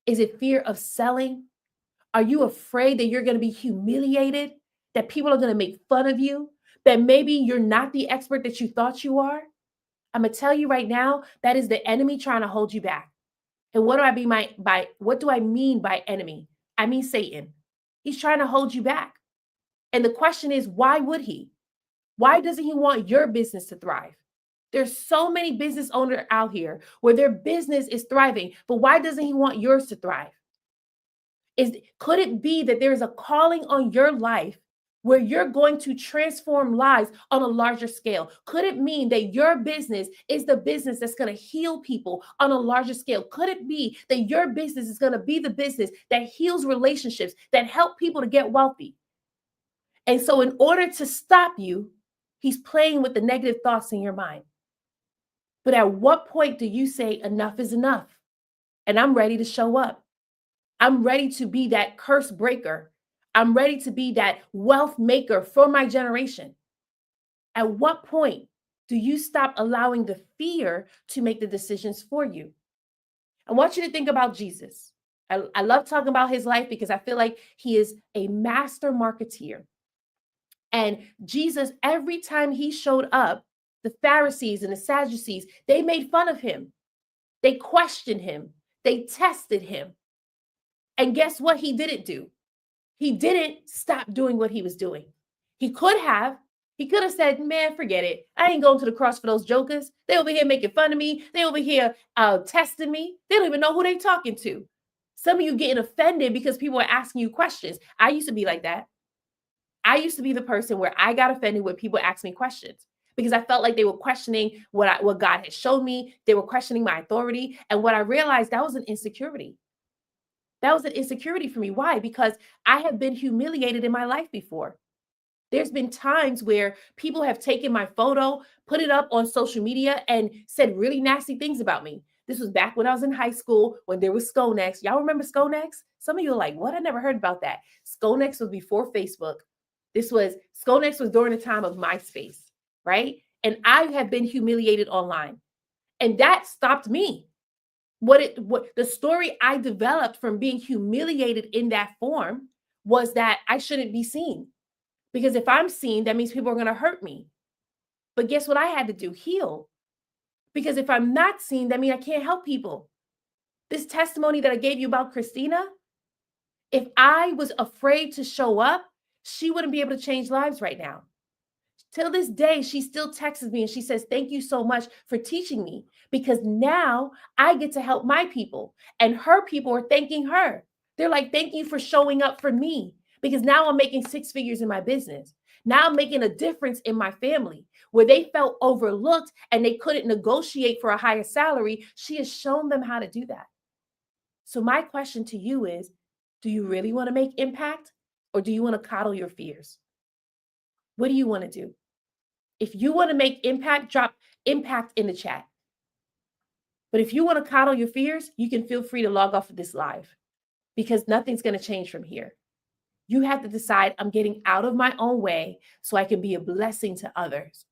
[SPEAKER 1] Is it fear of selling? Are you afraid that you're going to be humiliated? That people are going to make fun of you? That maybe you're not the expert that you thought you are? I'm going to tell you right now, that is the enemy trying to hold you back. And what do I mean by enemy? I mean Satan. He's trying to hold you back. And the question is, why would he? Why doesn't he want your business to thrive? There's so many business owners out here where their business is thriving, but why doesn't he want yours to thrive? Could it be that there is a calling on your life where you're going to transform lives on a larger scale? Could it mean that your business is the business that's going to heal people on a larger scale? Could it be that your business is going to be the business that heals relationships, that help people to get wealthy? And so in order to stop you, he's playing with the negative thoughts in your mind. But at what point do you say enough is enough? And I'm ready to show up. I'm ready to be that curse breaker. I'm ready to be that wealth maker for my generation. At what point do you stop allowing the fear to make the decisions for you? I want you to think about Jesus. I love talking about his life because I feel like he is a master marketeer. And Jesus, every time he showed up, the Pharisees and the Sadducees, they made fun of him. They questioned him. They tested him. And guess what he didn't do? He didn't stop doing what he was doing. He could have. He could have said, man, forget it. I ain't going to the cross for those jokers. They over here making fun of me. They over here testing me. They don't even know who they talking to. Some of you getting offended because people are asking you questions. I used to be like that. I used to be the person where I got offended when people asked me questions because I felt like they were questioning what God had showed me. They were questioning my authority. And what I realized, that was an insecurity. That was an insecurity for me. Why? Because I have been humiliated in my life before. There's been times where people have taken my photo, put it up on social media, and said really nasty things about me. This was back when I was in high school, when there was Sconex. Y'all remember Sconex? Some of you are like, what? I never heard about that. Sconex was before Facebook. Sconex was during the time of MySpace, right? And I have been humiliated online. And that stopped me. What the story I developed from being humiliated in that form was that I shouldn't be seen. Because if I'm seen, that means people are going to hurt me. But guess what I had to do? Heal. Because if I'm not seen, that means I can't help people. This testimony that I gave you about Christina, if I was afraid to show up, she wouldn't be able to change lives right now. Till this day, she still texts me and she says, thank you so much for teaching me, because now I get to help my people, and her people are thanking her. They're like, thank you for showing up for me, because now I'm making 6 figures in my business. Now I'm making a difference in my family where they felt overlooked and they couldn't negotiate for a higher salary. She has shown them how to do that. So my question to you is, do you really want to make impact, or do you want to coddle your fears? What do you want to do? If you want to make impact, drop impact in the chat. But if you want to coddle your fears, you can feel free to log off of this live, because nothing's going to change from here. You have to decide, I'm getting out of my own way so I can be a blessing to others.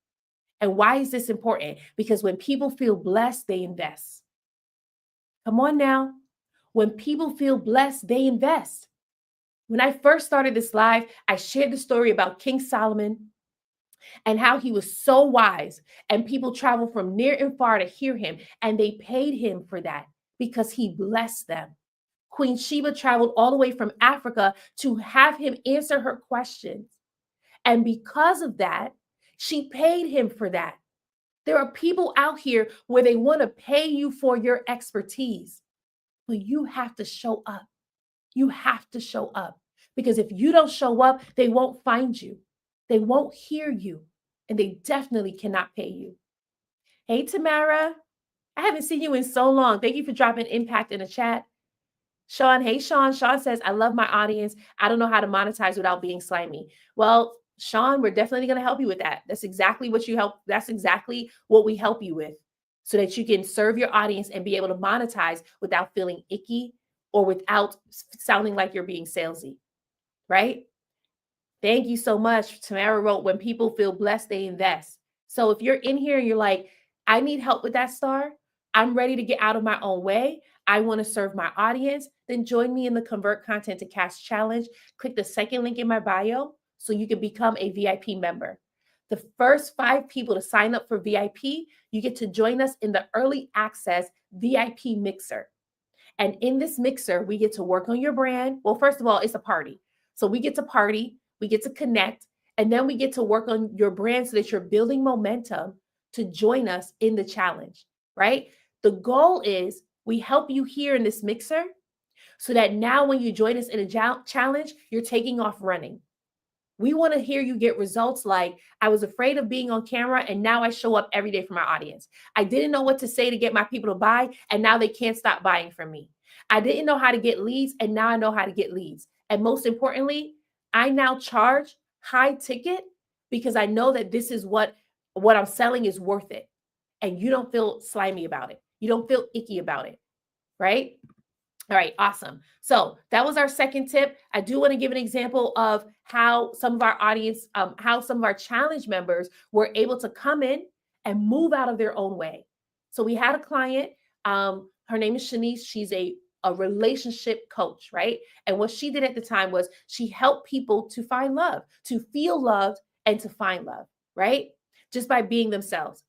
[SPEAKER 1] And why is this important? Because when people feel blessed, they invest. Come on now. When people feel blessed, they invest. When I first started this live, I shared the story about King Solomon and how he was so wise, and people traveled from near and far to hear him, and they paid him for that because he blessed them. Queen Sheba traveled all the way from Africa to have him answer her questions. And because of that, she paid him for that. There are people out here where they want to pay you for your expertise, but you have to show up. You have to show up, because if you don't show up, they won't find you. They won't hear you, and they definitely cannot pay you. Hey, Tamara. I haven't seen you in so long. Thank you for dropping impact in the chat. Sean, hey, Sean. Sean says, I love my audience. I don't know how to monetize without being slimy. Well, Sean, we're definitely going to help you with that. That's exactly what you help. That's exactly what we help you with, so that you can serve your audience and be able to monetize without feeling icky or without sounding like you're being salesy, right? Thank you so much. Tamara wrote, when people feel blessed, they invest. So if you're in here and you're like, I need help with that, Star, I'm ready to get out of my own way, I want to serve my audience, then join me in the Convert Content to Cash Challenge. Click the second link in my bio so you can become a VIP member. The first 5 people to sign up for VIP, you get to join us in the early access VIP mixer. And in this mixer, we get to work on your brand. Well, first of all, it's a party. So we get to party, we get to connect, and then we get to work on your brand so that you're building momentum to join us in the challenge, right? The goal is we help you here in this mixer so that now when you join us in a challenge, you're taking off running. We want to hear you get results like, I was afraid of being on camera and now I show up every day for my audience. I didn't know what to say to get my people to buy and now they can't stop buying from me. I didn't know how to get leads and now I know how to get leads. And most importantly, I now charge high ticket because I know that this is what I'm selling is worth it. And you don't feel slimy about it. You don't feel icky about it, right? All right, awesome. So that was our second tip. I do want to give an example of how some of our audience, how some of our challenge members were able to come in and move out of their own way. So we had a client, her name is Shanice. She's a relationship coach, right? And what she did at the time was she helped people to find love, to feel loved, and to find love, right? Just by being themselves.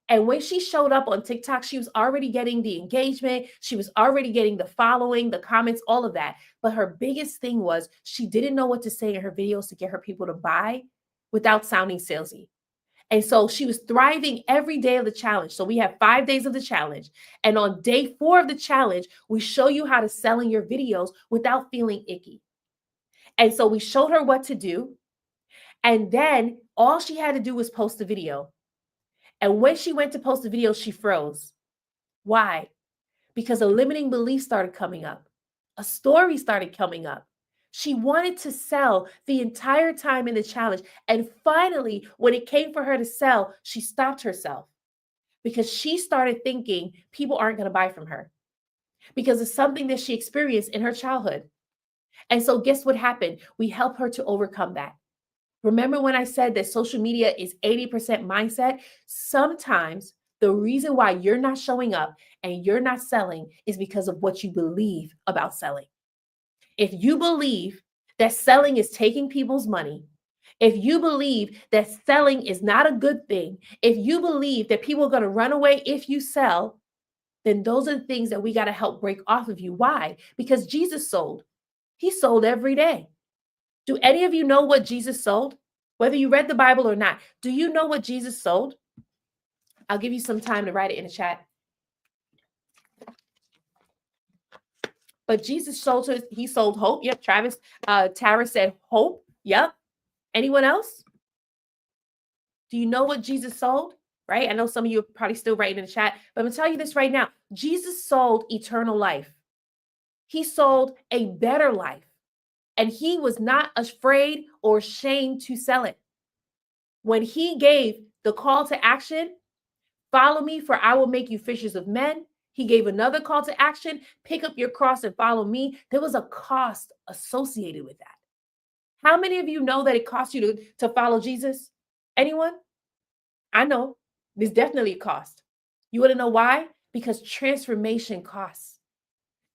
[SPEAKER 1] And when she showed up on TikTok, she was already getting the engagement. She was already getting the following, the comments, all of that. But her biggest thing was she didn't know what to say in her videos to get her people to buy without sounding salesy. And so she was thriving every day of the challenge. So we have 5 days of the challenge. And on day 4 of the challenge, we show you how to sell in your videos without feeling icky. And so we showed her what to do. And then all she had to do was post a video. And when she went to post the video, she froze. Why? Because a limiting belief started coming up. A story started coming up. She wanted to sell the entire time in the challenge. And finally, when it came for her to sell, she stopped herself because she started thinking people aren't going to buy from her because it's something that she experienced in her childhood. And so guess what happened? We helped her to overcome that. Remember when I said that social media is 80% mindset? Sometimes the reason why you're not showing up and you're not selling is because of what you believe about selling. If you believe that selling is taking people's money, if you believe that selling is not a good thing, if you believe that people are going to run away if you sell, then those are the things that we got to help break off of you. Why? Because Jesus sold. He sold every day. Do any of you know what Jesus sold? Whether you read the Bible or not, do you know what Jesus sold? I'll give you some time to write it in the chat. But Jesus sold, he sold hope. Yep, Travis, Tara said hope. Yep. Anyone else? Do you know what Jesus sold? Right? I know some of you are probably still writing in the chat, but I'm going to tell you this right now. Jesus sold eternal life. He sold a better life. And he was not afraid or ashamed to sell it. When he gave the call to action, follow me for I will make you fishers of men. He gave another call to action, pick up your cross and follow me. There was a cost associated with that. How many of you know that it cost you to follow Jesus? Anyone? I know there's definitely a cost. You want to know why? Because transformation costs.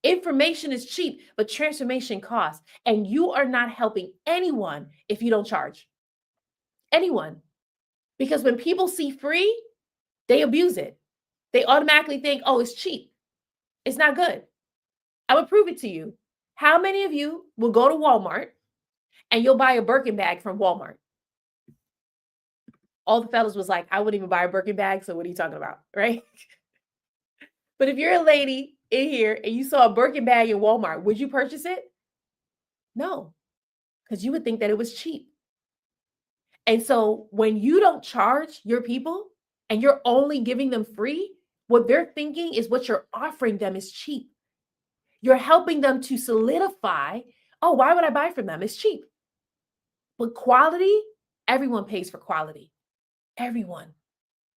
[SPEAKER 1] Information is cheap, but transformation costs. And you are not helping anyone if you don't charge. Anyone. Because when people see free, they abuse it. They automatically think, oh, it's cheap. It's not good. I will prove it to you. How many of you will go to Walmart and you'll buy a Birkin bag from Walmart? All the fellas was like, I wouldn't even buy a Birkin bag. So what are you talking about? Right? But if you're a lady in here and you saw a Birkin bag in Walmart, would you purchase it? No, because you would think that it was cheap. And so when you don't charge your people and you're only giving them free, what they're thinking is what you're offering them is cheap. You're helping them to solidify, oh, why would I buy from them? It's cheap. But quality, everyone pays for quality. Everyone.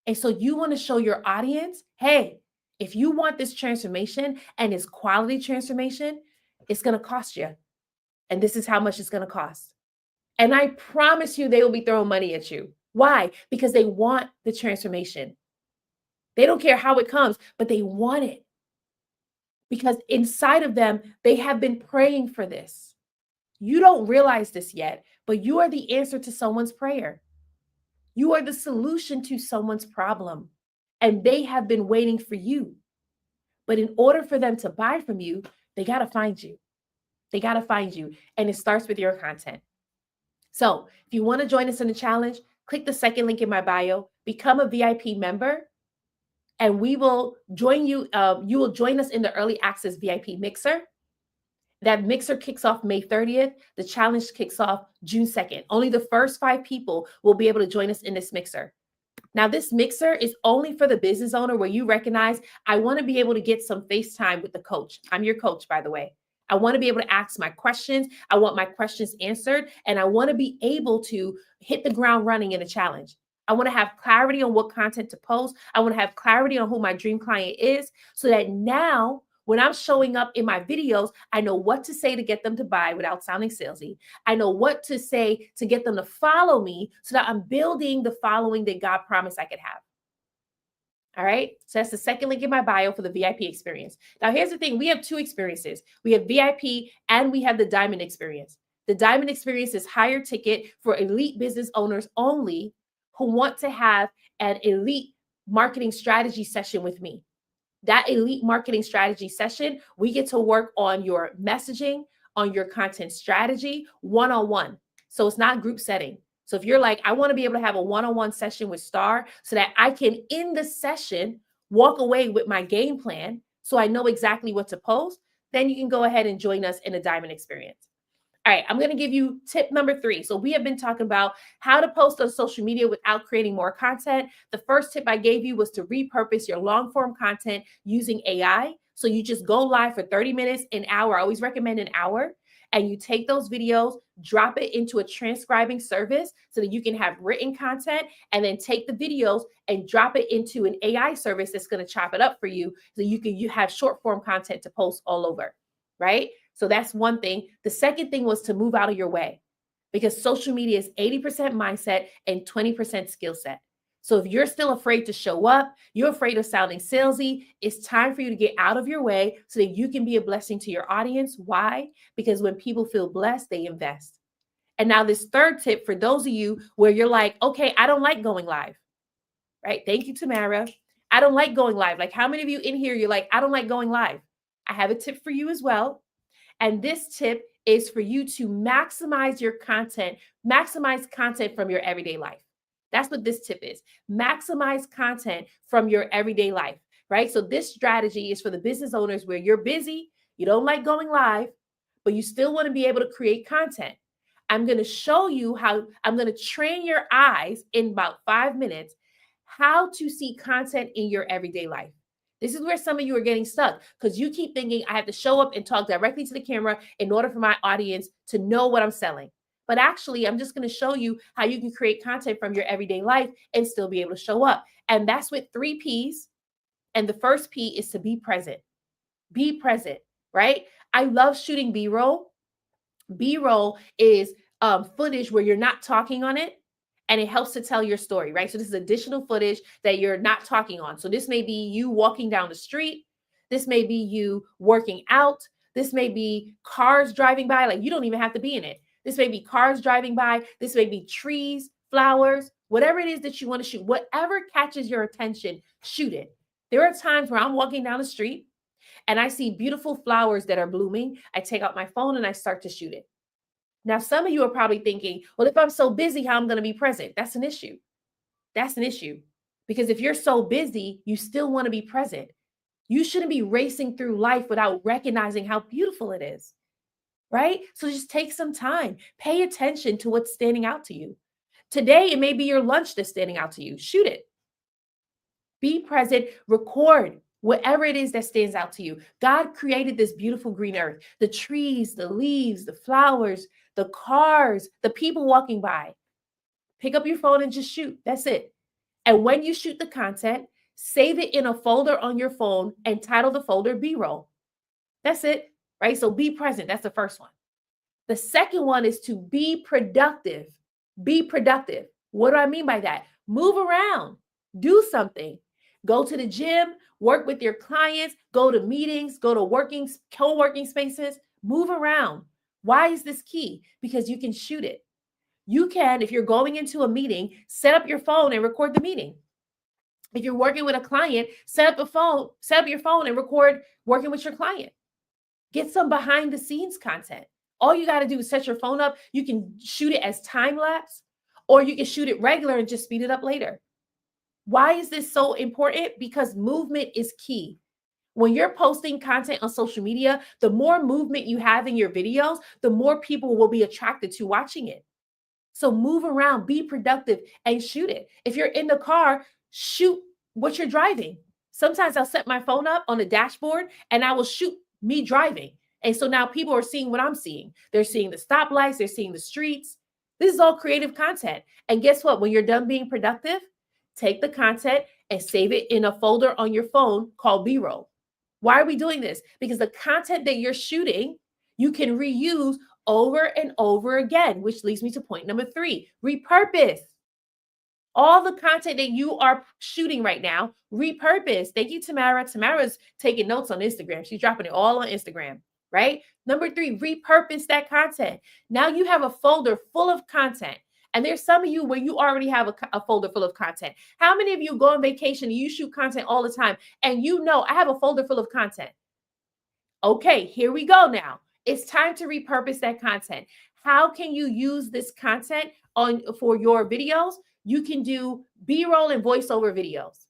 [SPEAKER 1] And so you want to show your audience, hey, if you want this transformation and it's quality transformation, it's going to cost you. And this is how much it's going to cost. And I promise you, they will be throwing money at you. Why? Because they want the transformation. They don't care how it comes, but they want it. Because inside of them, they have been praying for this. You don't realize this yet, but you are the answer to someone's prayer. You are the solution to someone's problem. And they have been waiting for you. But in order for them to buy from you, they got to find you. They got to find you. And it starts with your content. So if you want to join us in the challenge, click the second link in my bio, become a VIP member, and we will join you. You will join us in the early access VIP mixer. That mixer kicks off May 30th. The challenge kicks off June 2nd. Only the first 5 people will be able to join us in this mixer. Now, this mixer is only for the business owner where you recognize, I want to be able to get some FaceTime with the coach. I'm your coach, by the way. I want to be able to ask my questions. I want my questions answered. And I want to be able to hit the ground running in a challenge. I want to have clarity on what content to post. I want to have clarity on who my dream client is so that now when I'm showing up in my videos, I know what to say to get them to buy without sounding salesy. I know what to say to get them to follow me so that I'm building the following that God promised I could have. All right. So that's the second link in my bio for the VIP experience. Now, here's the thing. We have 2 experiences. We have VIP and we have the Diamond experience. The Diamond experience is higher ticket for elite business owners only who want to have an elite marketing strategy session with me. That elite marketing strategy session, we get to work on your messaging, on your content strategy, one-on-one. So it's not group setting. So if you're like, I want to be able to have a one-on-one session with Star so that I can, in the session, walk away with my game plan so I know exactly what to post, then you can go ahead and join us in a Diamond experience. All right, I'm going to give you tip number 3. So we have been talking about how to post on social media without creating more content. The first tip I gave you was to repurpose your long form content using AI. So you just go live for 30 minutes, an hour. I always recommend an hour. And you take those videos, drop it into a transcribing service so that you can have written content, and then take the videos and drop it into an AI service that's going to chop it up for you so you have short form content to post all over, right? So that's one thing. The second thing was to move out of your way because social media is 80% mindset and 20% skill set. So if you're still afraid to show up, you're afraid of sounding salesy, it's time for you to get out of your way so that you can be a blessing to your audience. Why? Because when people feel blessed, they invest. And now this third tip for those of you where you're like, okay, I don't like going live, right? Thank you, Tamara. I don't like going live. Like how many of you in here, you're like, I don't like going live. I have a tip for you as well. And this tip is for you to maximize your content, maximize content from your everyday life. That's what this tip is. Maximize content from your everyday life, right? So this strategy is for the business owners where you're busy, you don't like going live, but you still want to be able to create content. I'm going to show you how, I'm going to train your eyes in about 5 minutes how to see content in your everyday life. This is where some of you are getting stuck because you keep thinking I have to show up and talk directly to the camera in order for my audience to know what I'm selling. But actually, I'm just going to show you how you can create content from your everyday life and still be able to show up. And that's with 3 P's. And the first P is to be present. Be present, right? I love shooting B-roll. B-roll is footage where you're not talking on it and it helps to tell your story, right? So this is additional footage that you're not talking on. So this may be you walking down the street. This may be you working out. This may be cars driving by. Like, you don't even have to be in it. This may be cars driving by. This may be trees, flowers, whatever it is that you want to shoot. Whatever catches your attention, shoot it. There are times where I'm walking down the street and I see beautiful flowers that are blooming. I take out my phone and I start to shoot it. Now, some of you are probably thinking, well, if I'm so busy, how am I going to be present? That's an issue. That's an issue. Because if you're so busy, you still want to be present. You shouldn't be racing through life without recognizing how beautiful it is, right? So just take some time. Pay attention to what's standing out to you. Today, it may be your lunch that's standing out to you. Shoot it. Be present. Record whatever it is that stands out to you. God created this beautiful green earth, the trees, the leaves, the flowers, the cars, the people walking by. Pick up your phone and just shoot. That's it. And when you shoot the content, save it in a folder on your phone and title the folder B-roll. That's it, right? So be present. That's the first one. The second one is to be productive. Be productive. What do I mean by that? Move around. Do something. Go to the gym, work with your clients, go to meetings, go to co-working spaces, move around. Why is this key? Because you can shoot it. You can, if you're going into a meeting, set up your phone and record the meeting. If you're working with a client, set up your phone and record working with your client. Get some behind the scenes content. All you got to do is set your phone up. You can shoot it as time lapse, or you can shoot it regular and just speed it up later. Why is this so important? Because movement is key. When you're posting content on social media, the more movement you have in your videos, the more people will be attracted to watching it. So move around, be productive, and shoot it. If you're in the car, shoot what you're driving. Sometimes I'll set my phone up on the dashboard and I will shoot me driving. And so now people are seeing what I'm seeing. They're seeing the stoplights, they're seeing the streets. This is all creative content. And guess what? When you're done being productive, take the content and save it in a folder on your phone called B-roll. Why are we doing this? Because the content that you're shooting, you can reuse over and over again, which leads me to point number 3, repurpose. All the content that you are shooting right now, repurpose. Thank you, Tamara. Tamara's taking notes on Instagram. She's dropping it all on Instagram, right? Number 3, repurpose that content. Now you have a folder full of content. And there's some of you where you already have a folder full of content. How many of you go on vacation and you shoot content all the time? And you know, I have a folder full of content. Okay, here we go now. It's time to repurpose that content. How can you use this content for your videos? You can do B-roll and voiceover videos.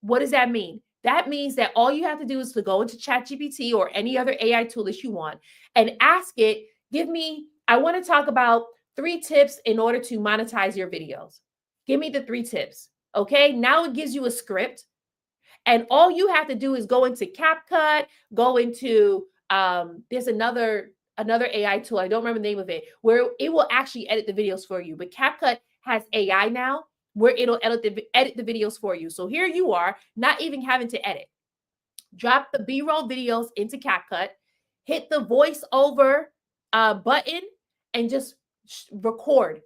[SPEAKER 1] What does that mean? That means that all you have to do is to go into ChatGPT or any other AI tool that you want and ask it, I want to talk about 3 tips in order to monetize your videos. Give me the 3 tips. Okay, now it gives you a script. And all you have to do is go into CapCut, go into, there's another AI tool, I don't remember the name of it, where it will actually edit the videos for you. But CapCut has AI now where it'll edit the videos for you. So here you are, not even having to edit. Drop the B-roll videos into CapCut, hit the voiceover button, and just record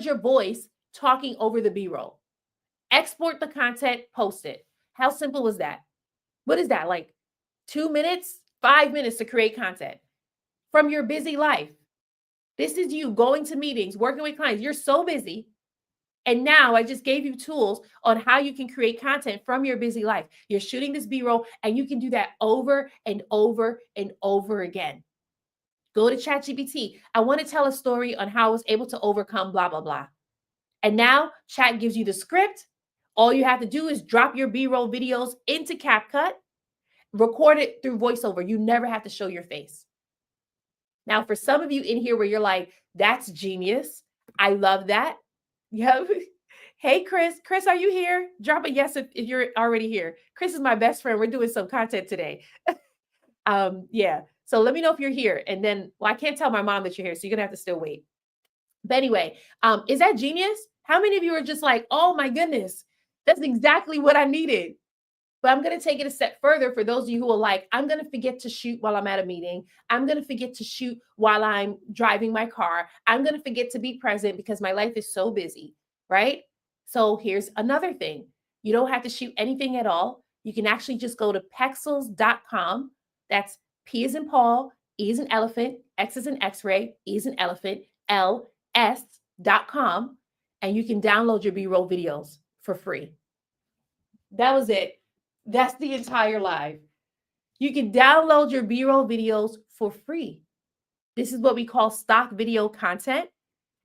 [SPEAKER 1] your voice talking over the B-roll. Export the content, post it. How simple is that? What is that? Like 2 minutes, 5 minutes to create content from your busy life. This is you going to meetings, working with clients. You're so busy. And now I just gave you tools on how you can create content from your busy life. You're shooting this B-roll and you can do that over and over and over again. Go to ChatGPT. I want to tell a story on how I was able to overcome blah, blah, blah. And now Chat gives you the script. All you have to do is drop your B-roll videos into CapCut, record it through voiceover. You never have to show your face. Now, for some of you in here where you're like, that's genius. I love that. Yeah. Hey, Chris. Chris, are you here? Drop a yes if you're already here. Chris is my best friend. We're doing some content today. Yeah. So let me know if you're here. And then, well, I can't tell my mom that you're here, so you're gonna have to still wait. But anyway, is that genius? How many of you are just like, oh my goodness, that's exactly what I needed? But I'm going to take it a step further for those of you who are like, I'm going to forget to shoot while I'm at a meeting. I'm going to forget to shoot while I'm driving my car. I'm going to forget to be present because my life is so busy, right? So here's another thing. You don't have to shoot anything at all. You can actually just go to pexels.com. That's P as in Paul, E as in elephant, X as in X-ray, E as in elephant, LS.com. And you can download your B-roll videos for free. That was it. That's the entire live. You can download your B-roll videos for free. This is what we call stock video content.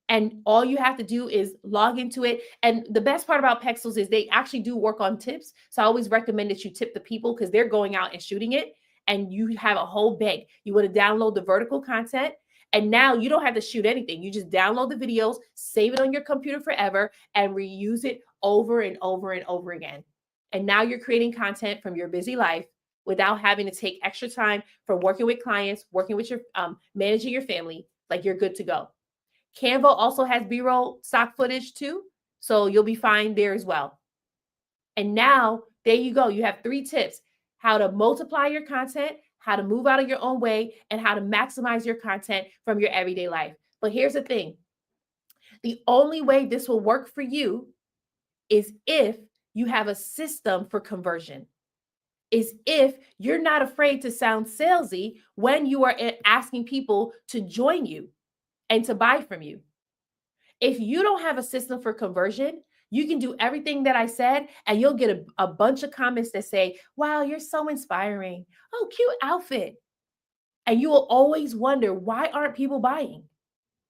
[SPEAKER 1] And all you have to do is log into it. And the best part about Pexels is they actually do work on tips. So I always recommend that you tip the people because they're going out and shooting it. And you have a whole bank. You want to download the vertical content. And now you don't have to shoot anything. You just download the videos, save it on your computer forever, and reuse it over and over and over again. And now you're creating content from your busy life without having to take extra time from working with clients, working with your managing your family. Like, you're good to go. Canva also has B-roll stock footage too, so you'll be fine there as well. And now there you go. You have 3 tips: how to multiply your content, how to move out of your own way, and how to maximize your content from your everyday life. But here's the thing. The only way this will work for you is if you have a system for conversion, is if you're not afraid to sound salesy when you are asking people to join you and to buy from you. If you don't have a system for conversion, you can do everything that I said and you'll get a bunch of comments that say, wow, you're so inspiring. Oh, cute outfit. And you will always wonder, why aren't people buying?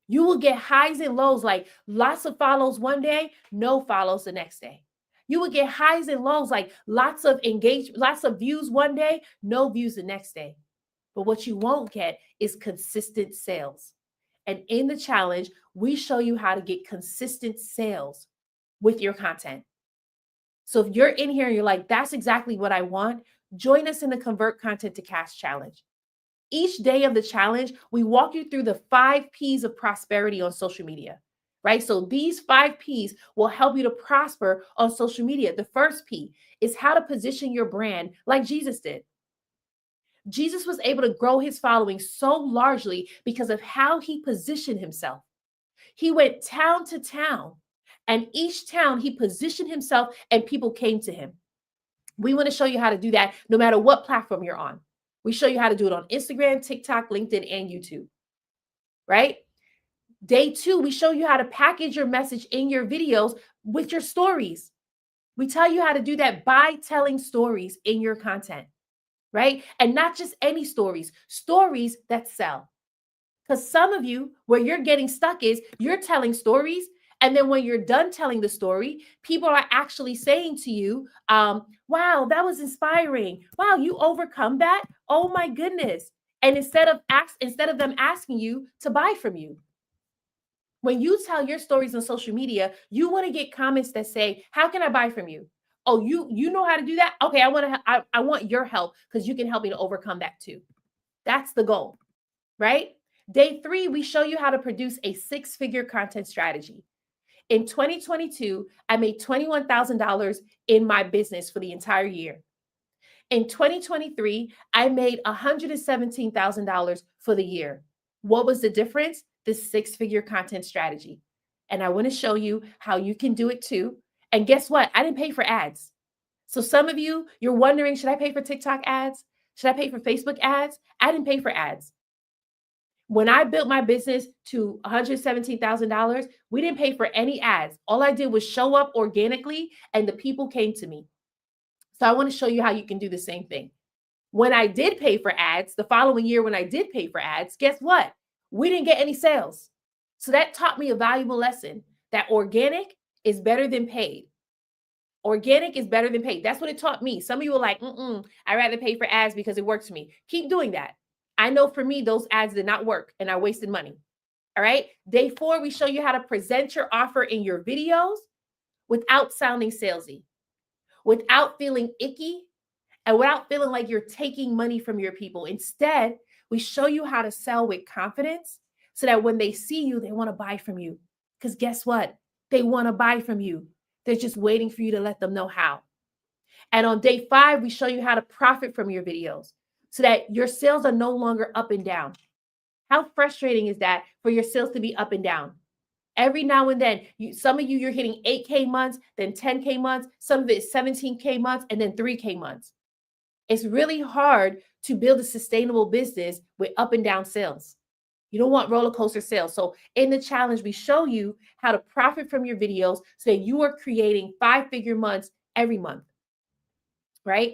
[SPEAKER 1] You will get highs and lows, like lots of follows one day, no follows the next day. You will get highs and lows, like lots of engagement, lots of views one day, no views the next day. But what you won't get is consistent sales. And in the challenge, we show you how to get consistent sales with your content. So if you're in here and you're like, that's exactly what I want, join us in the Convert Content to Cash Challenge. Each day of the challenge, we walk you through the 5 P's of prosperity on social media, right? So these 5 P's will help you to prosper on social media. The first P is how to position your brand like Jesus did. Jesus was able to grow his following so largely because of how he positioned himself. He went town to town, and each town he positioned himself and people came to him. We want to show you how to do that no matter what platform you're on. We show you how to do it on Instagram, TikTok, LinkedIn, and YouTube, right? Day 2, we show you how to package your message in your videos with your stories. We tell you how to do that by telling stories in your content, right? And not just any stories, stories that sell. Because some of you, where you're getting stuck is you're telling stories. And then when you're done telling the story, people are actually saying to you, wow, that was inspiring. Wow, you overcome that. Oh my goodness. And instead of them asking you to buy from you. When you tell your stories on social media, you want to get comments that say, how can I buy from you? Oh, you know how to do that? Okay, I want your help because you can help me to overcome that too. That's the goal, right? Day 3, we show you how to produce a 6-figure content strategy. In 2022, I made $21,000 in my business for the entire year. In 2023, I made $117,000 for the year. What was the difference? The 6-figure content strategy. And I want to show you how you can do it too. And guess what? I didn't pay for ads. So some of you, you're wondering, should I pay for TikTok ads? Should I pay for Facebook ads? I didn't pay for ads. When I built my business to $117,000, we didn't pay for any ads. All I did was show up organically and the people came to me. So I want to show you how you can do the same thing. When I did pay for ads, the following year when I did pay for ads, guess what? We didn't get any sales. So that taught me a valuable lesson that organic is better than paid. Organic is better than paid. That's what it taught me. Some of you are like, I'd rather pay for ads because it works for me. Keep doing that. I know for me, those ads did not work and I wasted money. All right. Day 4, we show you how to present your offer in your videos without sounding salesy, without feeling icky, and without feeling like you're taking money from your people. Instead, we show you how to sell with confidence so that when they see you, they want to buy from you. Because guess what? They want to buy from you. They're just waiting for you to let them know how. And on day 5, we show you how to profit from your videos so that your sales are no longer up and down. How frustrating is that for your sales to be up and down? Every now and then, some of you're hitting 8K months, then 10K months, some of it is 17K months, and then 3K months. It's really hard to build a sustainable business with up and down sales. You don't want roller coaster sales. So in the challenge, we show you how to profit from your videos so that you are creating 5-figure months every month, right?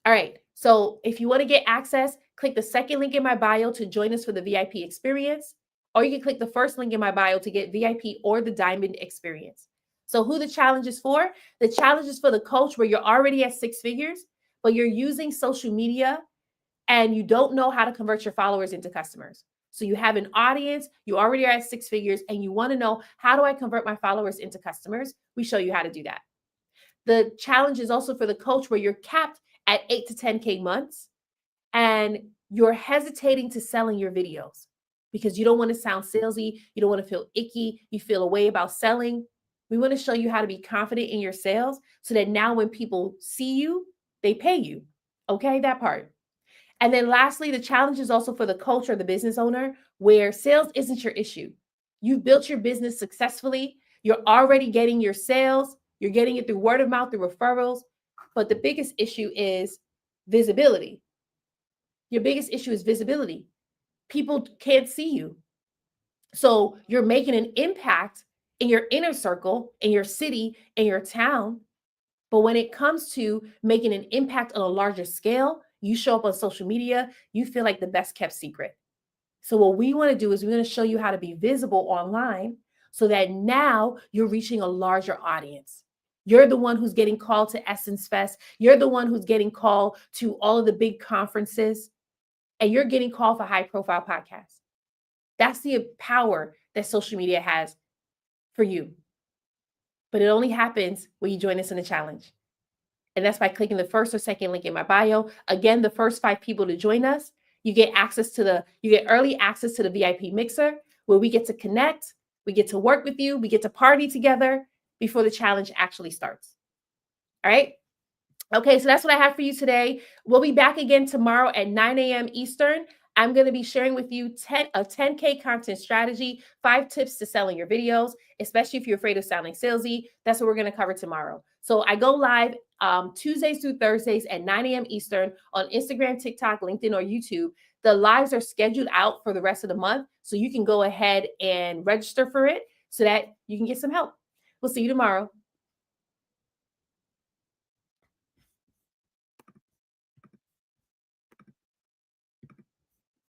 [SPEAKER 1] All right. So if you want to get access, click the second link in my bio to join us for the VIP experience, or you can click the first link in my bio to get VIP or the diamond experience. So who the challenge is for? The challenge is for the coach where you're already at 6 figures, but you're using social media and you don't know how to convert your followers into customers. So you have an audience, you already are at 6 figures, and you want to know, how do I convert my followers into customers? We show you how to do that. The challenge is also for the coach where you're capped at 8 to 10K months and you're hesitating to selling your videos because you don't want to sound salesy, you don't want to feel icky, you feel a way about selling. We want to show you how to be confident in your sales so that now when people see you, they pay you. Okay, that part. And then lastly, the challenge is also for the coach or the business owner where sales isn't your issue. You've built your business successfully. You're already getting your sales. You're getting it through word of mouth, through referrals. But the biggest issue is visibility. Your biggest issue is visibility. People can't see you. So you're making an impact in your inner circle, in your city, in your town. But when it comes to making an impact on a larger scale, you show up on social media, you feel like the best kept secret. So what we want to do is we're going to show you how to be visible online so that now you're reaching a larger audience. You're the one who's getting called to Essence Fest. You're the one who's getting called to all of the big conferences, and you're getting called for high profile podcasts. That's the power that social media has for you. But it only happens when you join us in the challenge. And that's by clicking the first or second link in my bio. Again, the first 5 people to join us, you get early access to the VIP mixer where we get to connect, we get to work with you, we get to party together before the challenge actually starts. All right. Okay, so that's what I have for you today. We'll be back again tomorrow at 9 a.m. Eastern. I'm going to be sharing with you a 10K content strategy, 5 tips to selling your videos, especially if you're afraid of sounding salesy. That's what we're going to cover tomorrow. So I go live Tuesdays through Thursdays at 9 a.m. Eastern on Instagram, TikTok, LinkedIn, or YouTube. The lives are scheduled out for the rest of the month, so you can go ahead and register for it so that you can get some help. We'll see you tomorrow.